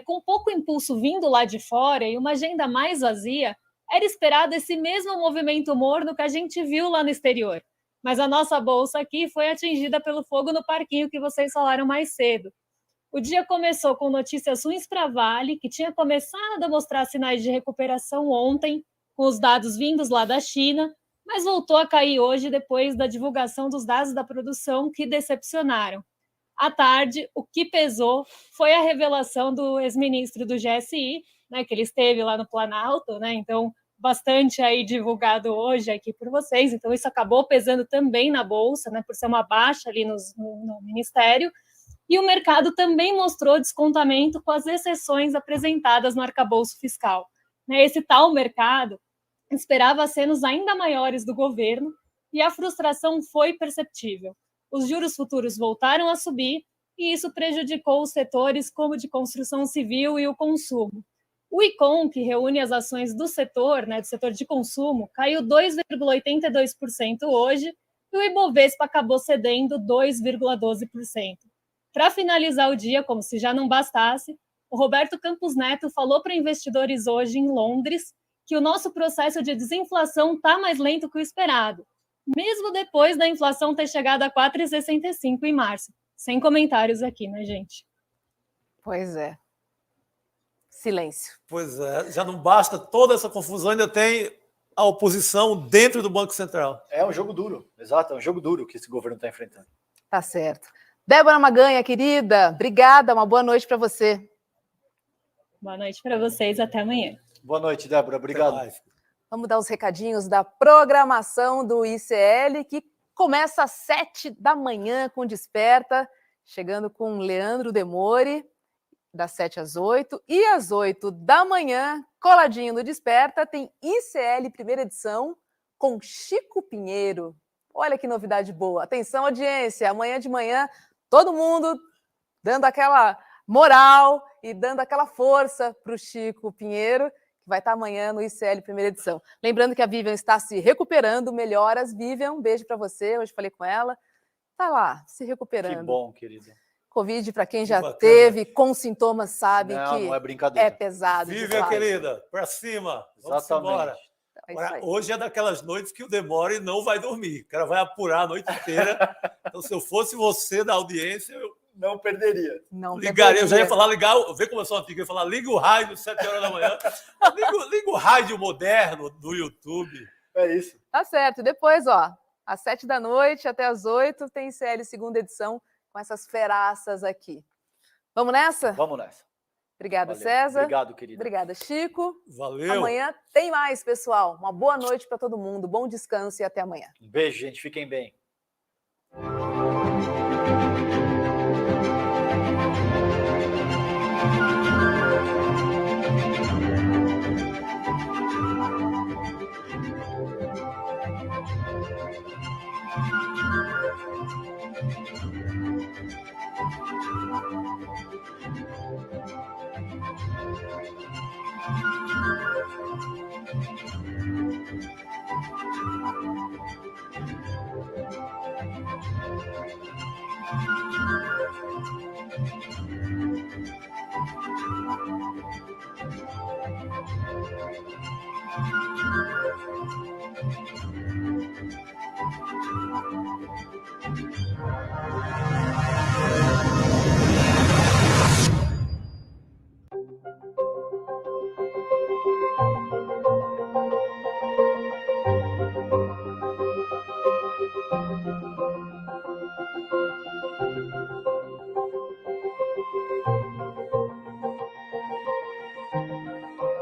Com pouco impulso vindo lá de fora e uma agenda mais vazia, era esperado esse mesmo movimento morno que a gente viu lá no exterior. Mas a nossa bolsa aqui foi atingida pelo fogo no parquinho que vocês falaram mais cedo. O dia começou com notícias ruins para a Vale, que tinha começado a mostrar sinais de recuperação ontem, com os dados vindos lá da China, mas voltou a cair hoje depois da divulgação dos dados da produção que decepcionaram. À tarde, o que pesou foi a revelação do ex-ministro do GSI, né, que ele esteve lá no Planalto, né, então bastante aí divulgado hoje aqui por vocês, então isso acabou pesando também na Bolsa, né, por ser uma baixa ali no Ministério, e o mercado também mostrou descontamento com as exceções apresentadas no arcabouço fiscal. Esse tal mercado esperava acenos ainda maiores do governo e a frustração foi perceptível. Os juros futuros voltaram a subir e isso prejudicou os setores como de construção civil e o consumo. O ICOM, que reúne as ações do setor, do setor de consumo, caiu 2,82% hoje e o Ibovespa acabou cedendo 2,12%. Para finalizar o dia, como se já não bastasse, o Roberto Campos Neto falou para investidores hoje em Londres que o nosso processo de desinflação está mais lento que o esperado, mesmo depois da inflação ter chegado a 4,65 em março. Sem comentários aqui, né, gente? Pois é. Silêncio. Pois é, já não basta toda essa confusão, ainda tem a oposição dentro do Banco Central. É um jogo duro, exato, é um jogo duro que esse governo está enfrentando. Tá certo. Débora Maganha, querida, obrigada, uma boa noite para você. Boa noite para vocês, até amanhã. Boa noite, Débora, obrigado. Vamos dar os recadinhos da programação do ICL, que começa às 7 da manhã com Desperta, chegando com Leandro Demore, das 7 às 8, e às 8 da manhã, coladinho no Desperta, tem ICL primeira edição com Chico Pinheiro. Olha que novidade boa. Atenção, audiência, amanhã de manhã, todo mundo dando aquela moral e dando aquela força para o Chico Pinheiro, que vai estar amanhã no ICL primeira edição. Lembrando que a Vivian está se recuperando, melhoras. Vivian, um beijo para você, hoje falei com ela. Está lá, se recuperando. Que bom, querida. Covid, para quem já teve com sintomas, sabe que não é brincadeira. É pesado. Vivian, querida, para cima. Vamos embora. É hoje é daquelas noites que o Demore não vai dormir. O cara vai apurar a noite inteira. Então, se eu fosse você da audiência, eu não perderia. Não ligaria. Eu já ia falar, vê como eu sou antigo, eu ia falar, liga o rádio às 7 horas da manhã. Liga o rádio moderno do YouTube. É isso. Tá certo. Depois, às 7 da noite até às 8, tem ICL segunda edição com essas feraças aqui. Vamos nessa? Vamos nessa. Obrigada, Valeu. César. Obrigado, querido. Obrigada, Chico. Valeu. Amanhã tem mais, pessoal. Uma boa noite para todo mundo. Bom descanso e até amanhã. Um beijo, gente. Fiquem bem.